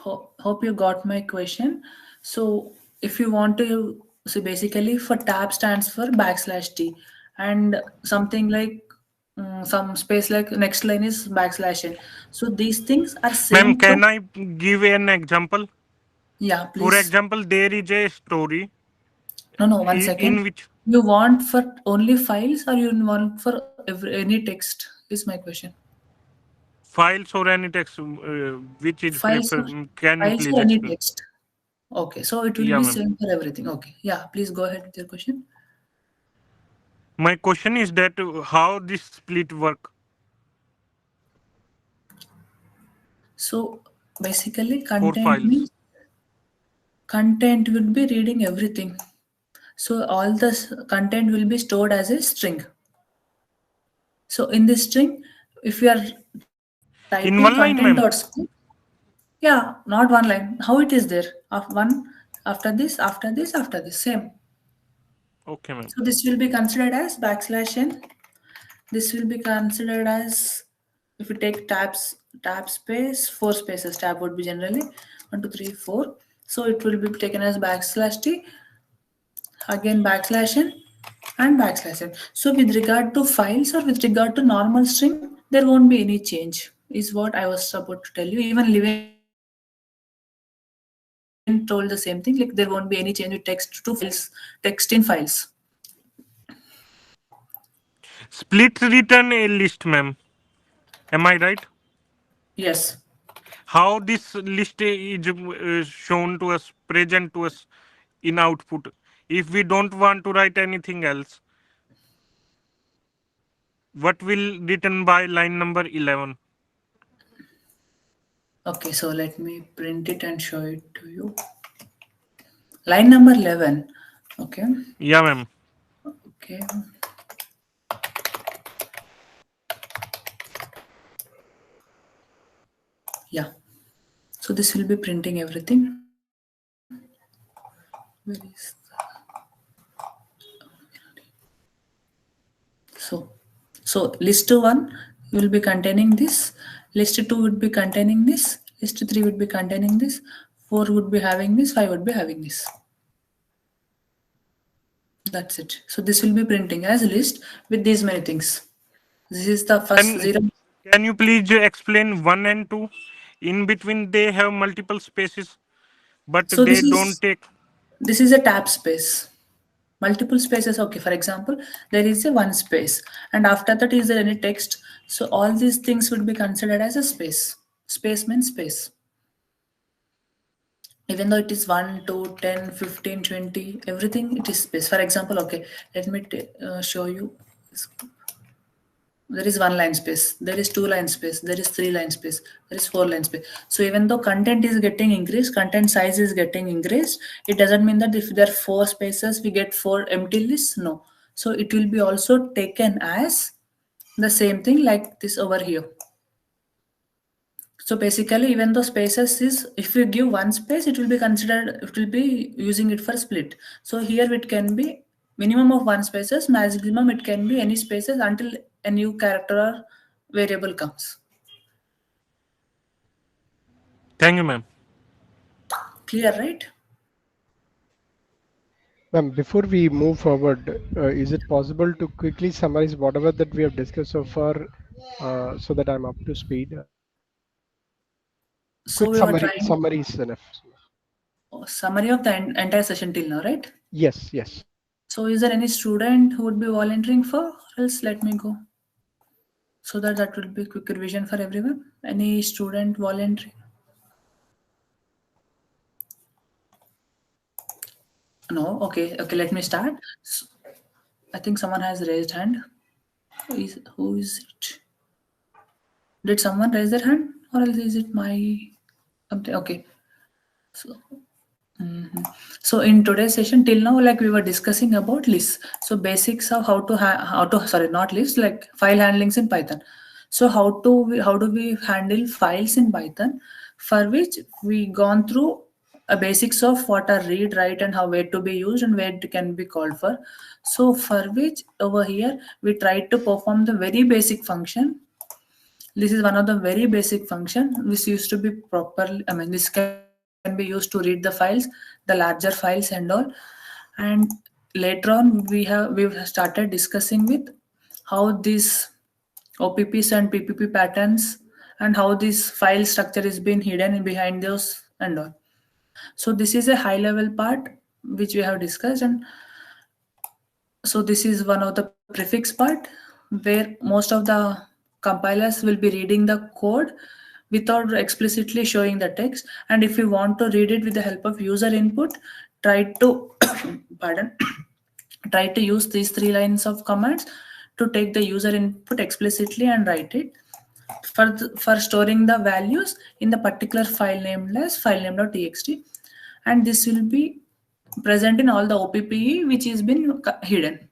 Hope you got my question. So if you want to, so basically for tab stands for \t and something like some space like next line is \n. So these things are same. Ma'am, can I give an example? Yeah, please. For example, there is a story. No, 1 second. In which you want for only files or you want for any text is my question. files or any text, which is Files preferred? Can you files please or any explain? text. Okay, so it will Yeah, be ma'am. same for everything. Okay, yeah, please go ahead with your question. My question is that how this split work? So basically For content files. means content will be reading everything. So all this content will be stored as a string. So in this string, if you are typing In one line, ma'am? content.string, yeah, not one line. How it is there? One after this, same. Okay, ma'am. So this will be considered as \n. This will be considered as, if you take tab space, 4 spaces, tab would be generally 1, 2, 3, 4. So it will be taken as \t, again \n and \n. So with regard to files or with regard to normal string, there won't be any change, is what I was about to tell you. Even Levin told the same thing, like there won't be any change with text to files, text in files. Split return a list, ma'am. Am I right? Yes. How this list is shown to us, present to us in output? If we don't want to write anything else, what will written by line number 11? Okay, so let me print it and show it to you. Line number 11. Okay. Yeah, ma'am. Okay. Yeah. So this will be printing everything. Where is so list 1 will be containing this, list 2 would be containing this, list 3 would be containing this, 4 would be having this, 5 would be having this. That's it. So this will be printing as a list with these many things. This is the first 0. Can you please explain 1 and 2? In between they have multiple spaces, but So they don't take. This is a tab space. Multiple spaces. Okay, for example, there is a one space, and after that is there any text. So all these things would be considered as a space. Space means space. Even though it is 1, 2, 10, 15, 20, everything it is space. For example, okay, let me show you. There is 1 line space, there is 2 line space, there is 3 line space, there is 4 line space. So even though content is getting increased, content size is getting increased, it doesn't mean that if there are 4 spaces, we get 4 empty lists. No. So it will be also taken as the same thing like this over here. So basically, even though spaces is, if you give 1 space, it will be considered, it will be using it for split. So here it can be minimum of 1 spaces, maximum it can be any spaces until a new character or variable comes. Thank you, ma'am. Clear, right? Ma'am, before we move forward, is it possible to quickly summarize whatever that we have discussed so far, so that I'm up to speed? So Quick we were trying summary is enough. Summary of the entire session till now, right? Yes, yes. So is there any student who would be volunteering for, or else let me go, so that will be quick revision for everyone. Any student volunteering? No. Okay, let me start. So, I think someone has raised hand. Who is it? Did someone raise their hand, or else is it my something? Okay. So in today's session till now, like we were discussing about lists. So basics of how to sorry, not lists, like file handlings in Python. So how do we handle files in Python, for which we gone through a basics of what are read, write, and how where to be used and where it can be called for. So for which over here we tried to perform the very basic function. This is one of the very basic function which used to be properly, I mean, this can be used to read the files, the larger files and all. And later on we've started discussing with how these OPPs and PPP patterns and how this file structure is being hidden behind those and all. So this is a high level part which we have discussed, and so this is one of the prefix part where most of the compilers will be reading the code without explicitly showing the text. And if you want to read it with the help of user input, try to try to use these 3 lines of commands to take the user input explicitly and write it for storing the values in the particular file named as filename.txt, and this will be present in all the OPPE which is been hidden.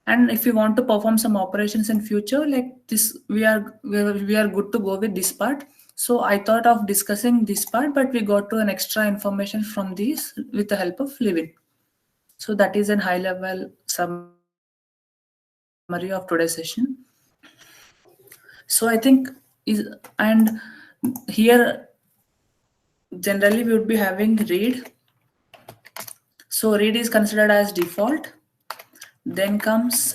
And if you want to perform some operations in future like this, we are good to go with this part. So I thought of discussing this part, but we got to an extra information from these with the help of Livin. So that is a high level summary of today's session. So I think and here generally we would be having read. So read is considered as default. Then comes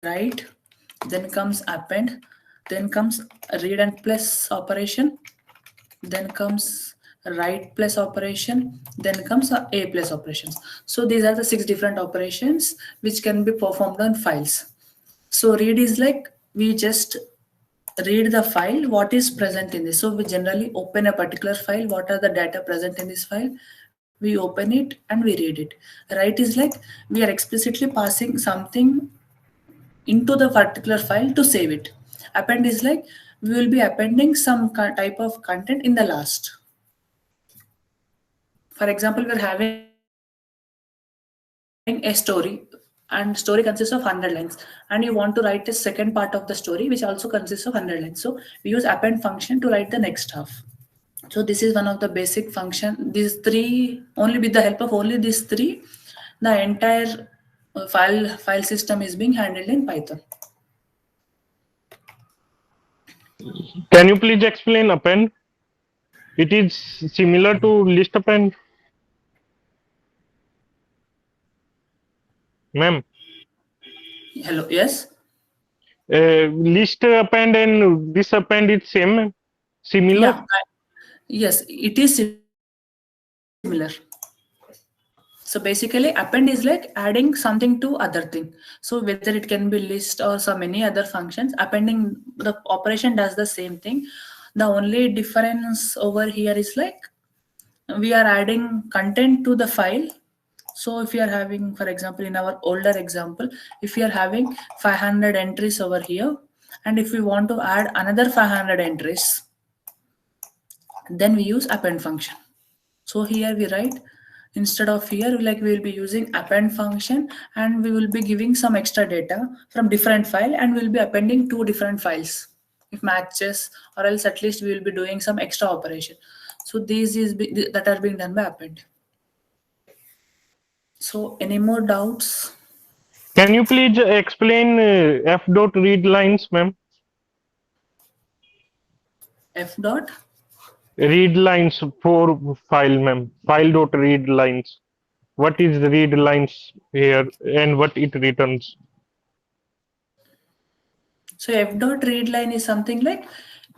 write, then comes append, then comes read and plus operation, then comes write plus operation, then comes a plus operations. So these are the 6 different operations which can be performed on files. So read is like we just read the file, what is present in this. So we generally open a particular file, what are the data present in this file, we open it and we read it. Write is like we are explicitly passing something into the particular file to save it. Append is like we will be appending some type of content in the last. for example, we're having a story, and story consists of 100 lines, and you want to write a second part of the story which also consists of 100 lines. So we use append function to write the next half. So this is one of the basic function. These three, only with the help of only these three, the entire file system is being handled in Python. Can you please explain append? It is similar to list append, ma'am. Hello, yes. List append and this append is same, similar. Yeah, yes, it is similar. So basically, append is like adding something to other thing. So whether it can be list or some many other functions, appending, the operation does the same thing. The only difference over here is like we are adding content to the file. So if you are having, for example, in our older example, if you are having 500 entries over here, and if we want to add another 500 entries, then we use append function. So here we write, instead of here, like we will be using append function, and we will be giving some extra data from different file, and we will be appending two different files if matches, or else at least we will be doing some extra operation. So these is that are being done by append. So any more doubts? Can you please explain f dot read lines, ma'am? F dot Read lines for file, ma'am. File dot read lines. What is the read lines here and what it returns? So f dot read line is something like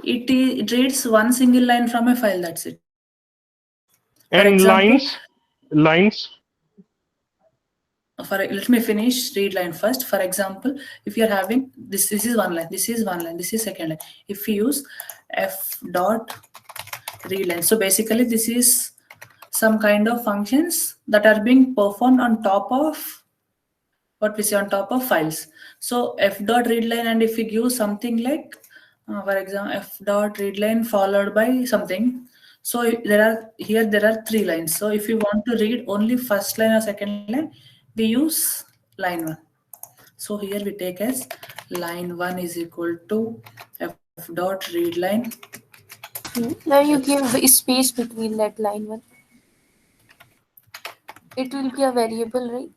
it reads one single line from a file. That's it. For And example, lines. Let me finish read line first. For example, if you're having this is one line, this is one line, this is second line. If we use f dot read line, so basically this is some kind of functions that are being performed on top of what we say, on top of files. So f dot read line, and if we give something like for example, f dot read line followed by something. So there are three lines. So if you want to read only first line or second line, we use line 1. So here we take as line 1 is equal to f dot read line. Now you give a space between that line 1. It will be a variable, right?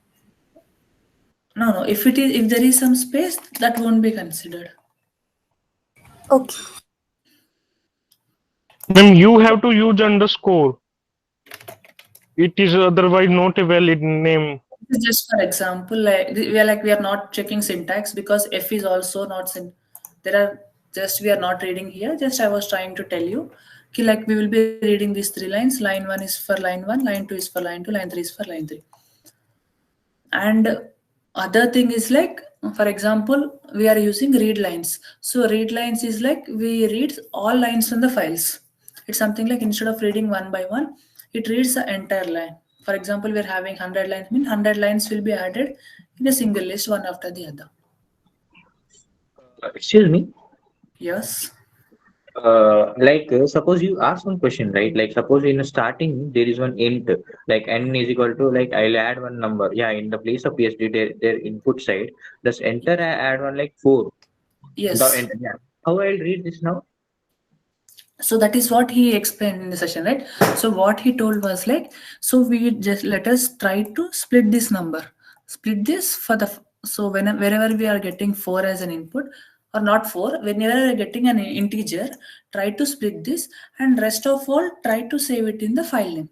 No. If there is some space, that won't be considered. Okay. Then you have to use underscore. It is otherwise not a valid name. Just for example, we are not checking syntax because f is also not we are not reading here. Just I was trying to tell you, like we will be reading these three lines. Line 1 is for line 1, line 2 is for line 2, line 3 is for line 3. And other thing is like, for example, we are using read lines. So read lines is like we read all lines from the files. It's something like instead of reading one by one, it reads the entire line. For example, we're having 100 lines, 100 lines will be added in a single list, one after the other. Excuse me. Yes. Suppose you ask one question, right? Like suppose in the starting there is one int, like n is equal to, like I'll add one number. Yeah, in the place of PSD, their input side, just enter I add one like 4. Yes. Enter, yeah. How I'll read this now? So that is what he explained in the session, right? So what he told was like, so we just let us try to split this number, split this for the, so wherever we are getting 4 as an input, or not 4, whenever we are getting an integer, try to split this, and rest of all try to save it in the file name.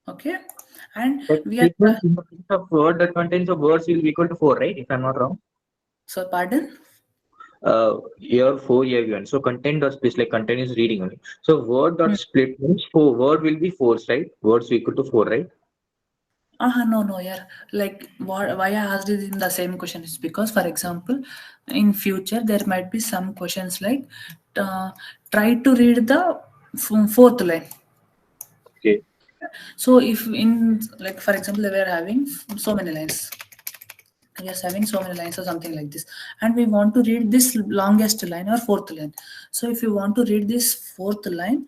Okay, and but we are in the case of word, that contains of words will be equal to 4, right? If I'm not wrong. So pardon? Here 4 you have given. So content dot space, like content is reading only. So word dot split means 4. Word will be 4, right? Words equal to 4, right? No, yeah. Like why I asked it in the same question is because, for example, in future there might be some questions like try to read the fourth line. Okay. So if in, like for example, we are having so many lines. We are having so many lines or something like this, and we want to read this longest line or fourth line. So if you want to read this fourth line,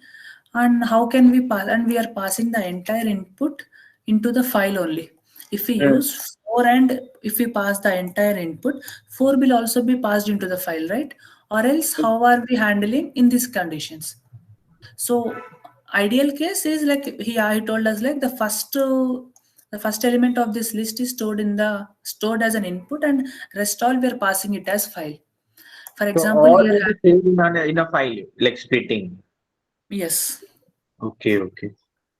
And how can we pass? And we are passing the entire input into the file only. If we use 4 and if we pass the entire input, 4 will also be passed into the file, right? Or else how are we handling in these conditions? So ideal case is like he told us like the first element of this list is stored as an input, and rest all we are passing it as file. For So example, all here will be saved in a file, like splitting. yes. Okay.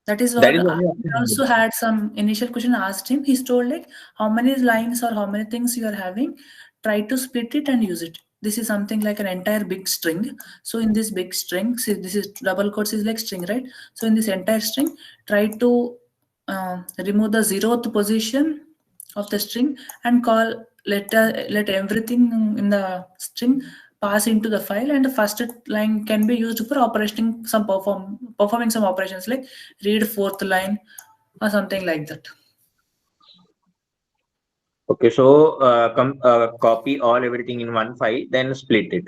That is That what is I only option. also had some initial question asked him. He's told like how many lines or how many things you are having, try to split it and use it. This is something like an entire big string. So in this big string, see this is double quotes is like string, right? So in this entire string, try to remove the 0th position of the string and let everything in the string pass into the file, and the first line can be used for performing some operations like read 4th line or something like that. Okay, so copy everything in one file, then split it.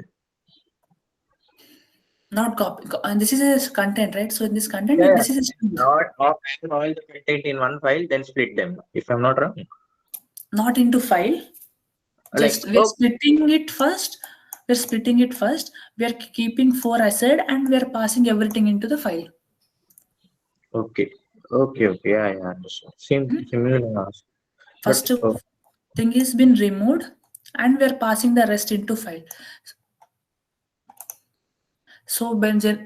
Not copy, and this is a content, right? So in this content, Yeah, this is a string. not all the content in one file, then split them. If I'm not wrong. Not into file. Just Like, we're splitting it first. We are keeping 4 aside, and we are passing everything into the file. Okay. Yeah, I understand. Similar. First thing is been removed, and we are passing the rest into file. So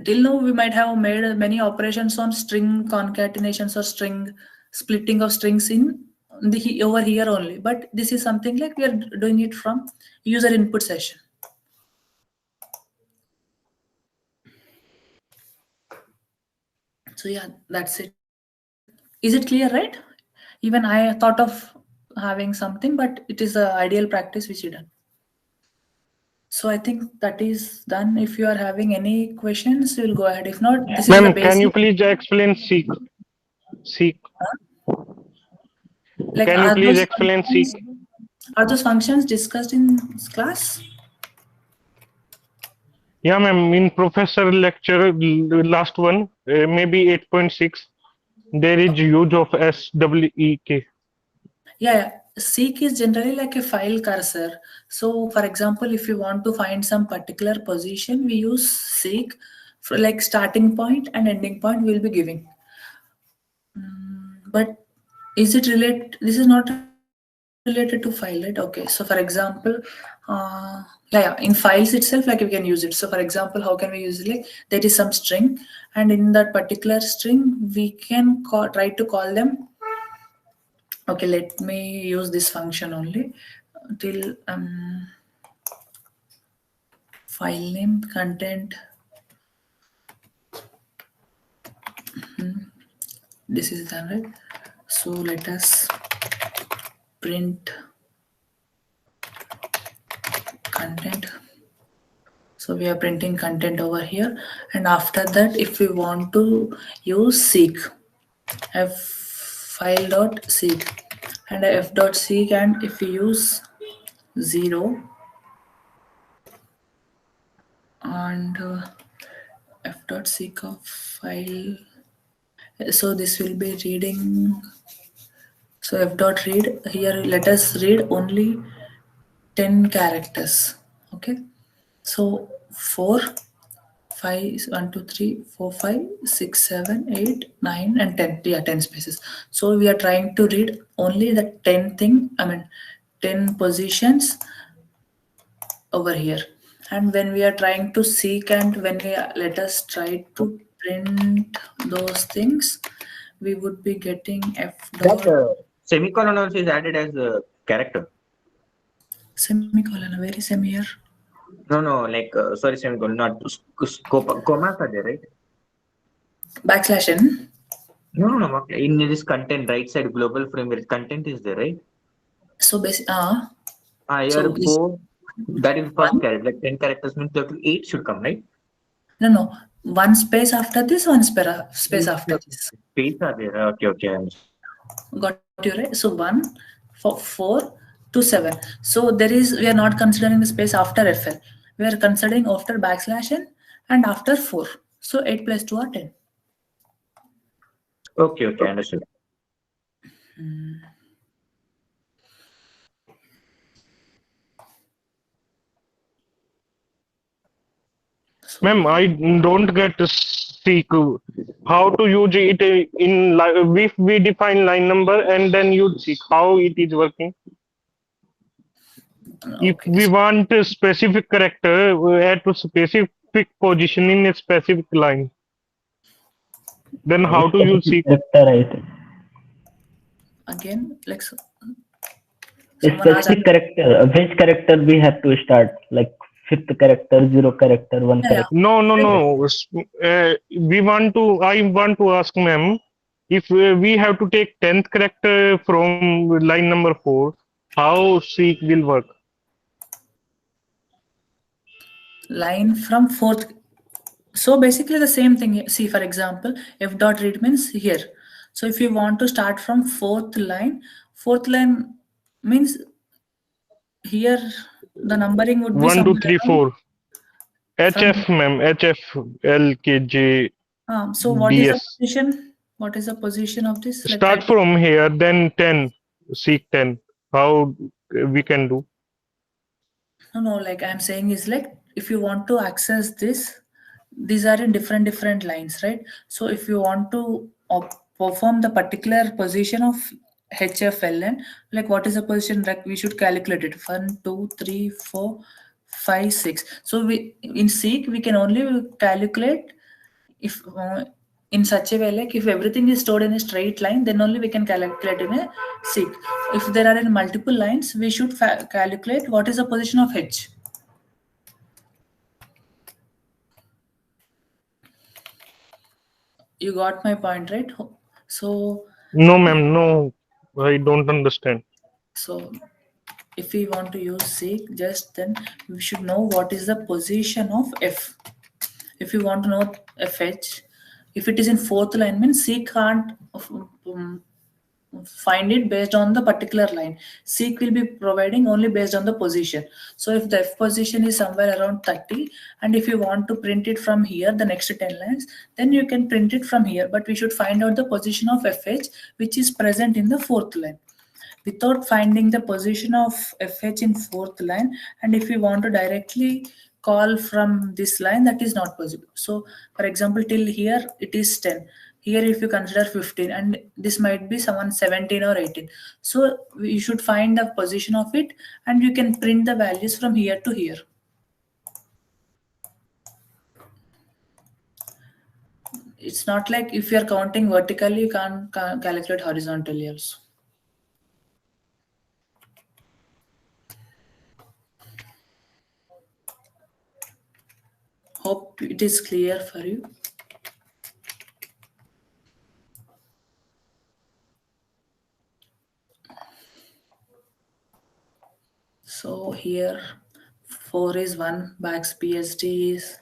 till now we might have made many operations on string concatenations or string splitting of strings in over here only. But this is something like we are doing it from user input session. So yeah, that's it. Is it clear, right? Even I thought of having something, but it is the ideal practice which you done. So I think that is done. If you are having any questions, we'll go ahead. If not, this is the Ma'am, basic. can you please explain seek? Like, can you please explain seek? Are those functions discussed in class? Yeah, ma'am. In professor lecture, last one, maybe 8.6, there is use of SWEK. Yeah, seek is generally like a file cursor. So for example, if you want to find some particular position, we use seek for like starting point and ending point we'll be giving. But is it related? This is not related to file, right? Okay, so for example, in files itself, like we can use it. So for example, how can we use it? Like there is some string, and in that particular string, we can try to call them. Okay, let me use this function only till file name content. This is done, right? So let us print content. So we are printing content over here, and after that, if we want to use seek, f file.seek and f.seek, and if we use 0 and f.seek of file, so this will be reading. So f.read here, let us read only 10 characters. Okay, so 4 5 1 2 3 4 5 6 7 8 9 and 10. Yeah, 10 spaces. So we are trying to read only the 10 positions over here. And when we are trying to seek, and when we let us try to print those things, we would be getting f dot. Semicolon also is added as a character. Semicolon, where is semi here? No, like sorry, semicolon, not commas are there, right? Backslash n. No. In this content, right side global framework content is there, right? So basically, here 4. That is first character. Like 10 characters means total 8 should come, right? No. One space after this, one space after this. Space are there. Okay. Got you right. So 1 for 4 to 7. So we are not considering the space after FL. We are considering after backslash n and after 4. So 8 plus 2 are 10. Okay, okay, understood. Hmm. Ma'am, I don't get to seek how to use it in if we define line number and then use seek how it is working. If Okay. we want a specific character at a specific position in a specific line, then how to use seek? Character, I think. Again, like A someone asked. specific character. Which character we have to start? Like fifth character, zero character, one Yeah, character. No, no, no. We want to. I want to ask ma'am if we have to take 10th character from line number 4, how seek will work? line from fourth. So basically the same thing. See, for example, f dot read means here. So if you want to start from fourth line means here the numbering would be 1, 2, somewhere 3, around 4. from HF ma'am. HF L K J so what is D the S. position? What is the position of this? Like Start from here, then 10. Seek 10. How we can do? no, like I'm saying is like if you want to access this, these are in different lines, right? So if you want to perform the particular position of HFLN, like what is the position, like we should calculate it 1 2 3 4 5 6. So we in seek we can only calculate if in such a way, like if everything is stored in a straight line, then only we can calculate in a seek. If there are in multiple lines, we should calculate what is the position of H. You got my point, right? So No, ma'am. No, I don't understand. so if we want to use seek, just then we should know what is the position of F. If you want to know FH, if it is in fourth line, means seek can't find it based on the particular line. Seek will be providing only based on the position. So if the F position is somewhere around 30, and if you want to print it from here, the next 10 lines, then you can print it from here. But we should find out the position of FH, which is present in the fourth line. Without finding the position of FH in fourth line, and if we want to directly call from this line, that is not possible. So for example, till here it is 10. Here if you consider 15, and this might be someone 17 or 18. So you should find the position of it, and you can print the values from here to here. It's not like if you are counting vertically, you can't calculate horizontally also. Hope it is clear for you. So here 4 is 1, backs PSD is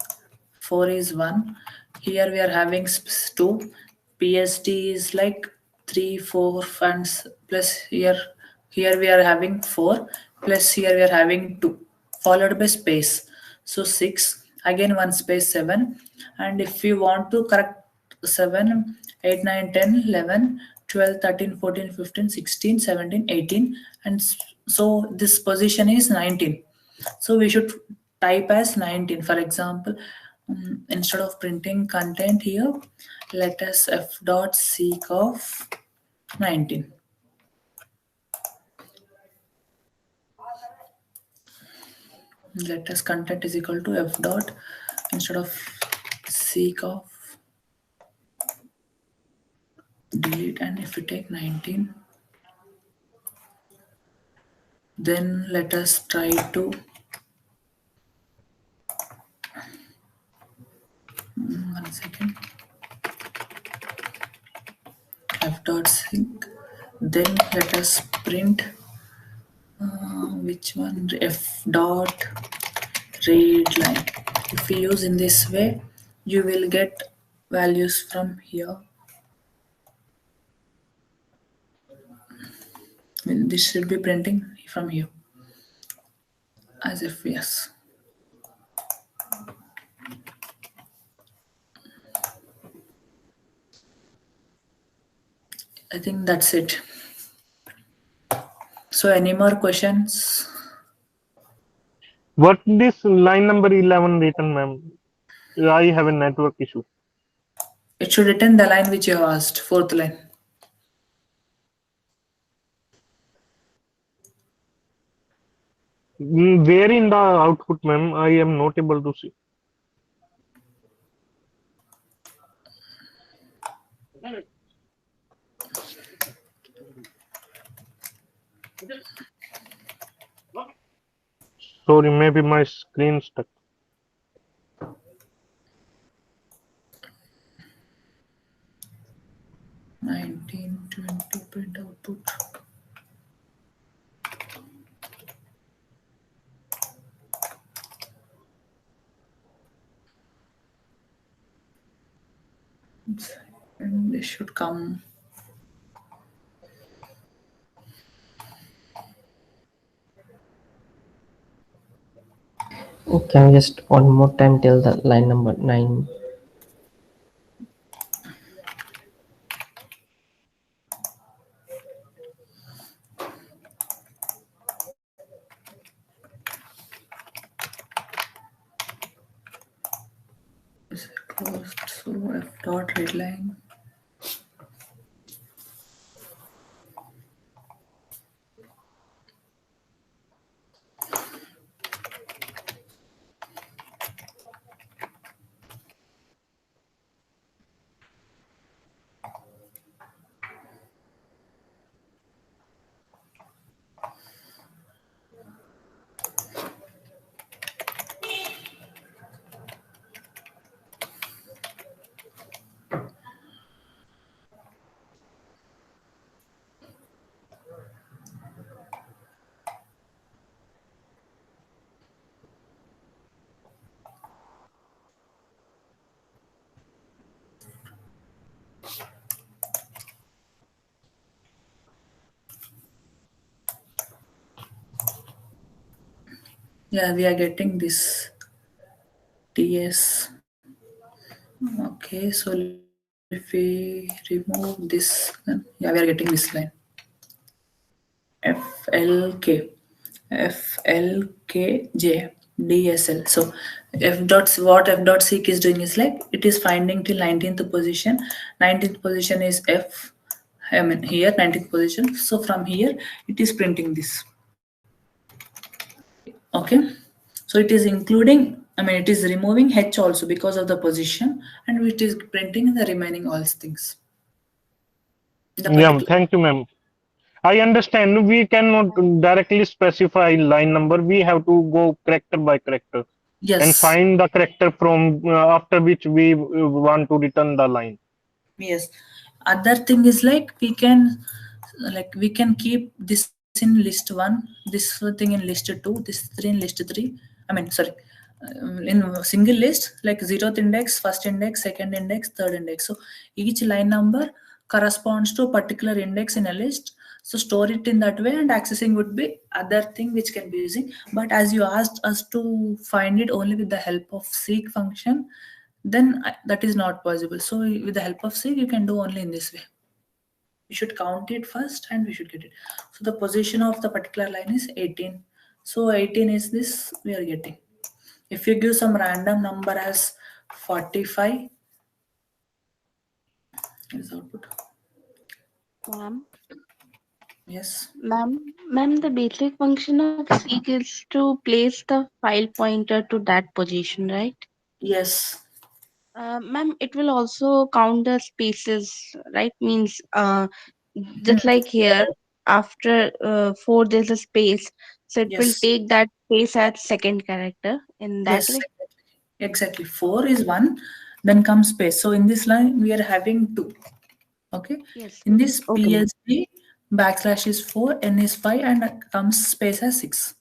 4 is 1. Here we are having 2. PSD is like 3, 4 fans plus here we are having 4 plus here we are having 2 followed by space. So 6, again 1 space 7, and if you want to correct 7, 8, 9, 10, 11, 12, 13, 14, 15, 16, 17, 18, and so this position is 19. So we should type as 19. For example, instead of printing content here, let us f dot seek of 19. Let us content is equal to f dot, instead of seek of, delete, and if we take 19, then let us try to one second, f dot sync, then let us print which one, f dot read line. If we use in this way, you will get values from here. This should be printing from here as if yes. I think that's it. So any more questions? What this line number 11 written, ma'am? I have a network issue. It should written the line which you have asked, fourth line. Where in the output, ma'am? I am not able to see. Sorry, maybe my screen stuck. Nineteen 20 print output. And this should come. Can you just one more time tell the line number 9? Is it closed? So F dot read line. Yeah, we are getting this TS. Okay, so if we remove this, then yeah, we are getting this line. FLK, FLKJ, DSL. So what F dot seek is doing is like it is finding till 19th position. 19th position is F. I mean here 19th position. So from here it is printing this. Okay. So it is including, I mean, it is removing H also because of the position, and it is printing the remaining all things. Yeah, thank you, ma'am. I understand we cannot directly specify line number. We have to go character by character Yes. and find the character from after which we want to return the line. Yes. Other thing is like we can keep this in list 1, this thing in list 2, this 3 in list 3. I mean, sorry, in a single list, like 0th index, first index, second index, third index. So each line number corresponds to a particular index in a list. So store it in that way, and accessing would be other thing which can be using. But as you asked us to find it only with the help of seek function, then that is not possible. So with the help of seek, you can do only in this way. We should count it first and we should get it. So the position of the particular line is 18. So 18 is this we are getting. If you give some random number as 45, is output. Ma'am. Yes. Ma'am, the basic function of seek is to place the file pointer to that position, right? Yes. Ma'am, it will also count the spaces, right? Means just like here, after 4 there's a space, so it will Yes. take that space as second character in that Yes, way. exactly. 4 is 1, then comes space. So in this line, we are having 2. Okay. Yes. In this Okay, ma'am. PSB, backslash is 4, N is 5, and comes space as 6.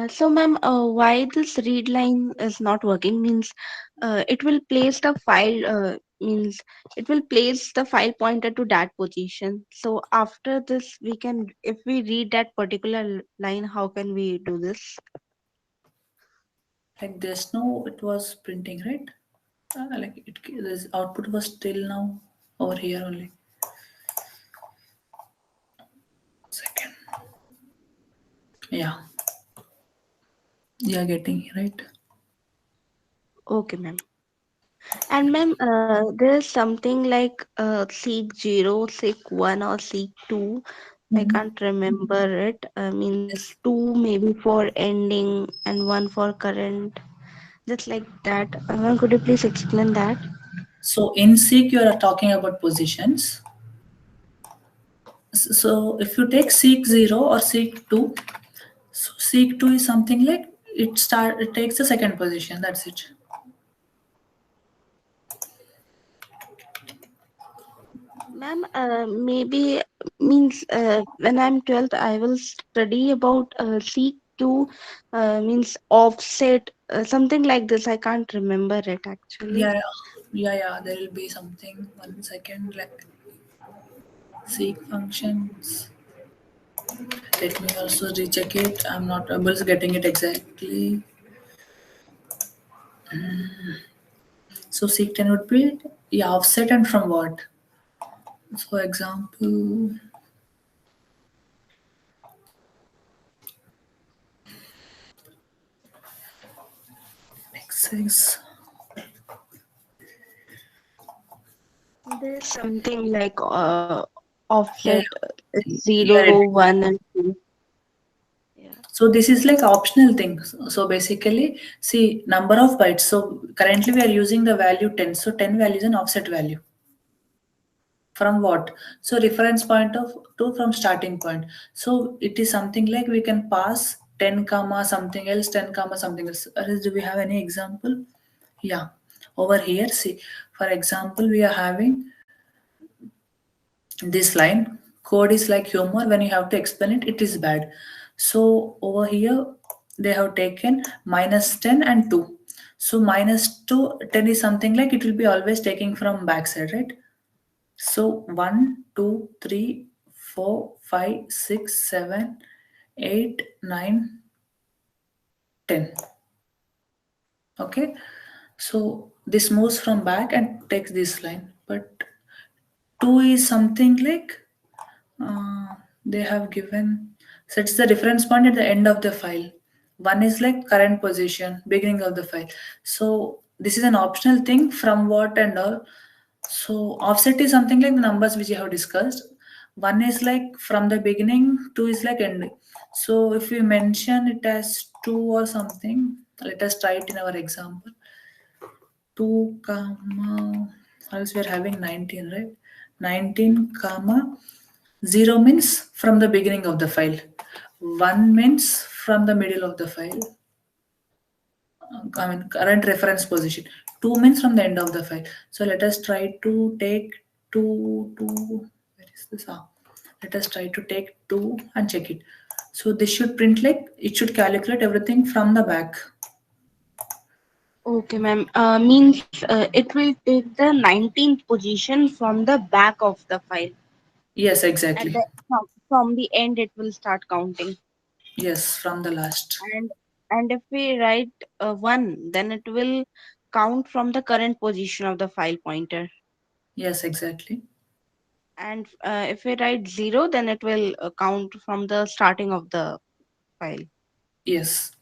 So ma'am, why this read line is not working means it will place the file means it will place the file pointer to that position. So after this, we can, if we read that particular line, how can we do this? Like there's no, it was printing, right? Like this output was still now over here only. Second. Yeah. You are getting right. Okay, ma'am. And ma'am, there's something like seek 0, seek 1, or seek 2. I can't remember it. Means 2 maybe for ending and 1 for current. Just like that. Ma'am, could you please explain that? So in seek, you are talking about positions. So if you take seek 0 or seek 2, so seek 2 is something like it takes the second position. That's it. Ma'am, maybe means when I'm 12th, I will study about seek to means offset something like this. I can't remember it actually. Yeah. There will be something. 1 second. Like seek functions. Let me also recheck it. I'm not able to getting it exactly. So seek 10 would be offset and from what? So example. X6. There's something like offset Yeah. 0, 1, and 2. So this is like optional thing. So basically, see number of bytes. So currently we are using the value 10. So 10 value is an offset value. From what? So reference point of to from starting point. So it is something like we can pass 10 comma something else, 10 comma something else. Do we have any example? Yeah. Over here, see, for example, we are having this line. Code is like humor. When you have to explain it, it is bad. So over here, they have taken -10 and 2. So -2, 10 is something like it will be always taking from backside, right? So 1, 2, 3, 4, 5, 6, 7, 8, 9, 10. Okay. So this moves from back and takes this line. But 2 is something like they have given sets the reference point at the end of the file. 1 is like current position, beginning of the file. So this is an optional thing from what and all. So offset is something like the numbers which you have discussed. 1 is like from the beginning, 2 is like ending. So if we mention it as 2 or something, let us try it in our example. 2 comma, else we are having 19, right? 19 comma 0 means from the beginning of the file. 1 means from the middle of the file. I mean current reference position. 2 means from the end of the file. So let us try to take 2 where is this? Let us try to take 2 and check it. So this should print like it should calculate everything from the back. Okay, ma'am. Means it will take the 19th position from the back of the file. Yes, At exactly. the from the end, it will start counting. Yes, from the last. And if we write 1, then it will count from the current position of the file pointer. Yes, exactly. And if we write 0, then it will count from the starting of the file. Yes.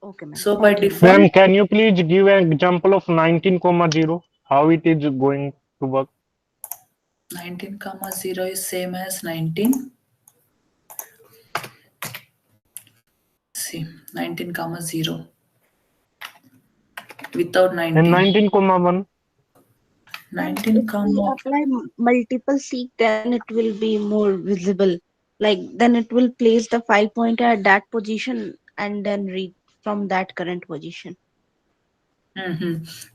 Okay, ma'am. So by Thank you, ma'am. Ma'am, default, can you please give an example of 19,0, how it is going to work? 19 comma 0 is same as 19. See, 19 comma 0 without 19. And 19,1? 19 If we comma, apply multiple seek, then it will be more visible. Like then it will place the file pointer at that position and then read from that current position.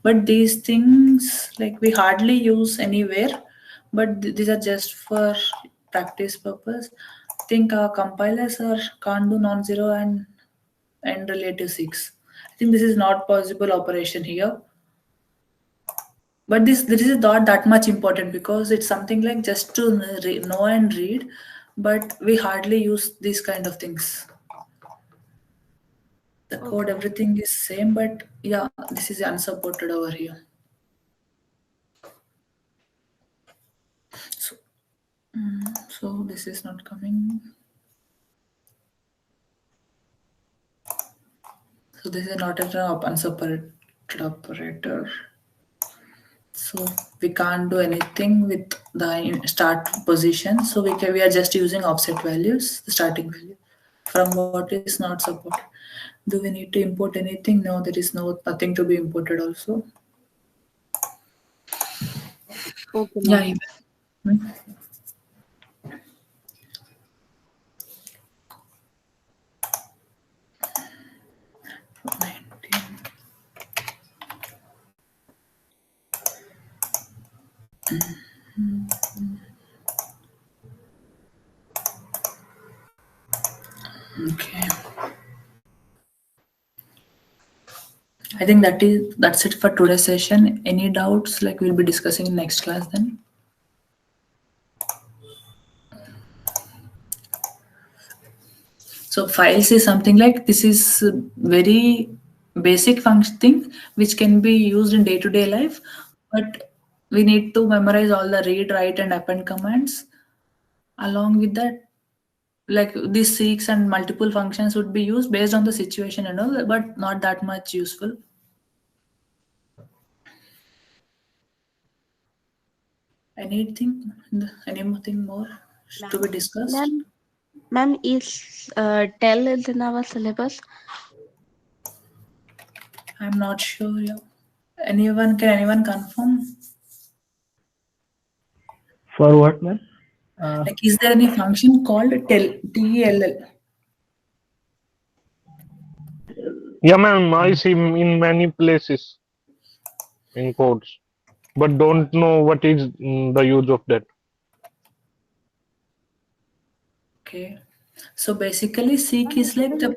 but these things like we hardly use anywhere, but these are just for practice purpose. I think our compilers can't do non-zero and relative 6. I think this is not possible operation here. But this is not that much important because it's something like just to know and read, but we hardly use these kind of things. The code, everything is same, but yeah, this is unsupported over here. So this is not coming. So this is not an unseparated operator. So we can't do anything with the start position. So we are just using offset values, the starting value from what is not supported. Do we need to import anything? No, there is nothing to be imported also. Okay, Yeah. ma'am. Okay. I think that's it for today's session. Any doubts? Like we'll be discussing in next class then. So files is something like this is very basic function thing which can be used in day-to-day life, but we need to memorize all the read, write, and append commands. Along with that, like these seeks and multiple functions would be used based on the situation and all, but not that much useful. Anything more to be discussed? Ma'am, is TEL is in our syllabus? I'm not sure. Yeah. Can anyone confirm? For what, ma'am? Like, is there any function called TELL? Yeah, ma'am, I see in many places in codes, but don't know what is the use of that. Okay. So basically, seek is like the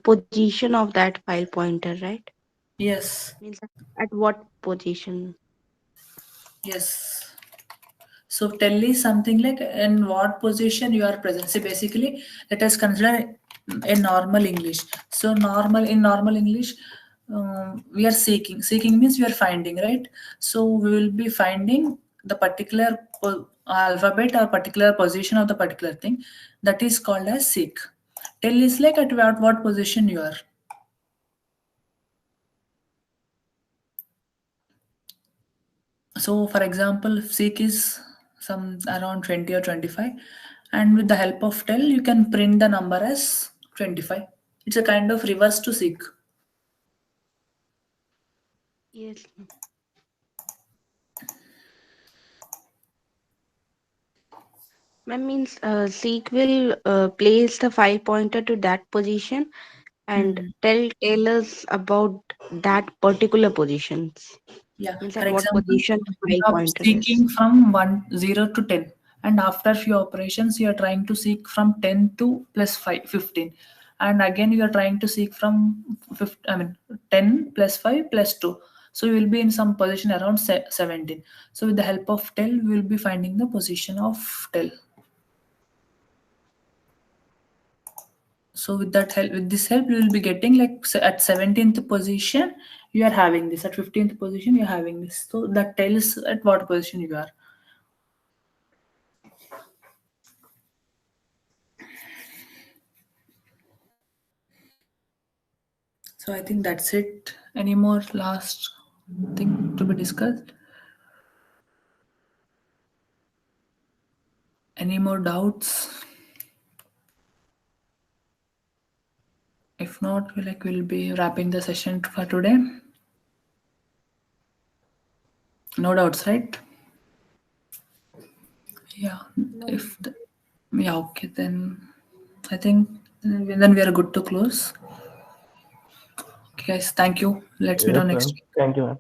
position of that file pointer, right? Yes. Means at what position? Yes. So tell is something like in what position you are present. See, basically, let us consider a normal English. So in normal English, we are seeking. Seeking means we are finding, right? So we will be finding the particular alphabet or particular position of the particular thing. That is called as seek. Tell is like at what position you are. So for example, seek is some around 20 or 25, and with the help of tell you can print the number as 25. It's a kind of reverse to seek. Yes. Ma'am, means seek will place the file pointer to that position and tell us about that particular positions. Yeah, Means for at what example, position the you file are pointer is. seeking from 0 to 10, and after few operations you are trying to seek from 10 to plus 15, and again you are trying to seek from 10 plus 5 plus 2. So you will be in some position around 17. So with the help of tell, we will be finding the position of tell. So with this help, you will be getting like at 17th position, you are having this. At 15th position, you are having this. So that tells at what position you are. So I think that's it. Any more last thing to be discussed? Any more doubts? If not, we'll be wrapping the session for today. No doubts, right? Yeah. Okay, then I think then we are good to close. Okay, guys, thank you. Let's meet on next week. Thank you, ma'am.